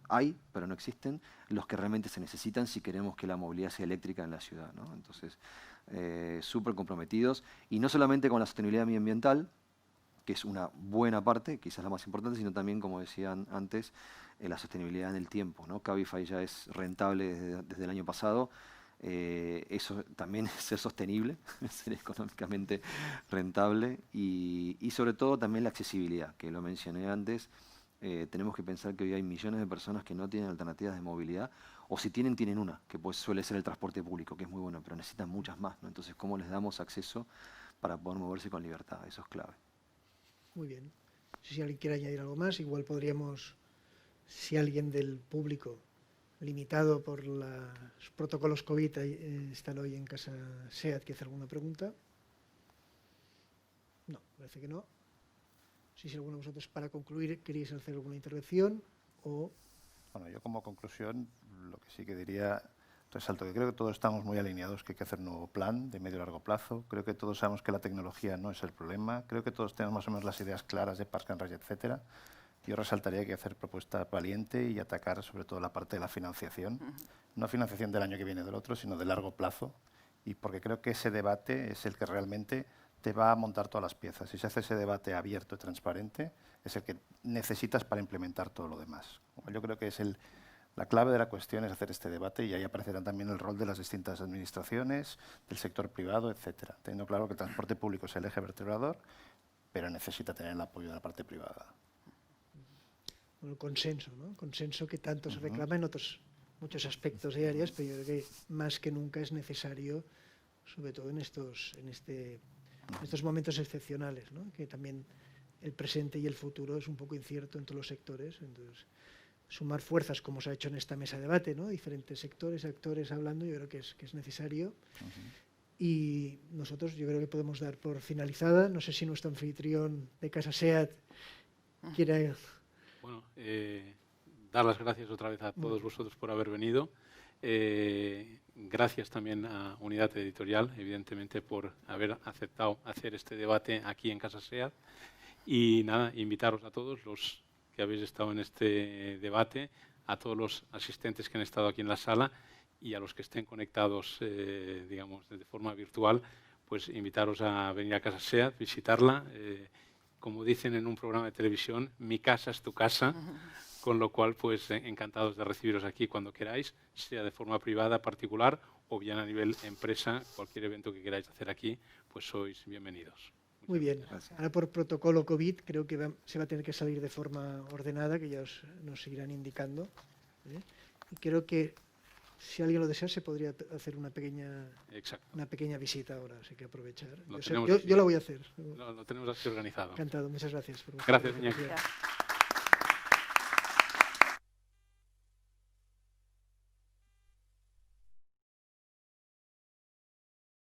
Hay, pero no existen los que realmente se necesitan si queremos que la movilidad sea eléctrica en la ciudad, ¿no? Entonces, súper comprometidos, y no solamente con la sostenibilidad medioambiental, que es una buena parte, quizás la más importante, sino también, como decían antes, la sostenibilidad en el tiempo, ¿no? Cabify ya es rentable desde el año pasado. Eso también es ser sostenible, ser económicamente rentable, y sobre todo también la accesibilidad, que lo mencioné antes. Tenemos que pensar que hoy hay millones de personas que no tienen alternativas de movilidad, o si tienen una, que pues suele ser el transporte público, que es muy bueno, pero necesitan muchas más, ¿no? Entonces, ¿cómo les damos acceso para poder moverse con libertad? Eso es clave. Muy bien. No sé si alguien quiere añadir algo más. Igual podríamos, si alguien del público, limitado por los protocolos COVID, están hoy en casa SEAT, que hace alguna pregunta. No, parece que no. Si alguno de vosotros, para concluir, queréis hacer alguna intervención o... Bueno, yo como conclusión, lo que sí que diría, resalto que creo que todos estamos muy alineados, que hay que hacer un nuevo plan de medio y largo plazo. Creo que todos sabemos que la tecnología no es el problema. Creo que todos tenemos más o menos las ideas claras de Park and Ride, etcétera. Yo resaltaría que hay que hacer propuesta valiente y atacar sobre todo la parte de la financiación. No financiación del año que viene del otro, sino de largo plazo. Y porque creo que ese debate es el que realmente te va a montar todas las piezas. Si se hace ese debate abierto y transparente, es el que necesitas para implementar todo lo demás. Yo creo que es La clave de la cuestión es hacer este debate y ahí aparecerá también el rol de las distintas administraciones, del sector privado, etcétera, teniendo claro que el transporte público es el eje vertebrador, pero necesita tener el apoyo de la parte privada. Bueno, consenso, ¿no? Consenso que tanto se reclama en otros muchos aspectos y áreas, pero yo creo que más que nunca es necesario, sobre todo en estos momentos excepcionales, ¿no? Que también el presente y el futuro es un poco incierto en todos los sectores. Entonces, sumar fuerzas, como se ha hecho en esta mesa de debate, ¿no? Diferentes sectores, actores hablando, yo creo que es necesario. Y nosotros yo creo que podemos dar por finalizada. No sé si nuestro anfitrión de Casa SEAT quiere... Bueno, dar las gracias otra vez a todos vosotros por haber venido. Gracias también a Unidad Editorial, evidentemente, por haber aceptado hacer este debate aquí en Casa SEAT. Y nada, invitaros a todos los que habéis estado en este debate, a todos los asistentes que han estado aquí en la sala y a los que estén conectados, digamos, de forma virtual, pues invitaros a venir a Casa SEAT, visitarla. Como dicen en un programa de televisión, mi casa es tu casa, con lo cual, pues encantados de recibiros aquí cuando queráis, sea de forma privada, particular, o bien a nivel empresa, cualquier evento que queráis hacer aquí, pues sois bienvenidos. Muy bien. Ahora por protocolo COVID creo que se va a tener que salir de forma ordenada, que ya nos seguirán indicando. Y creo que si alguien lo desea se podría hacer una pequeña visita ahora, así que aprovechar. Yo la voy a hacer. Lo tenemos así organizado. Encantado, muchas gracias. Gracias, Iñaki.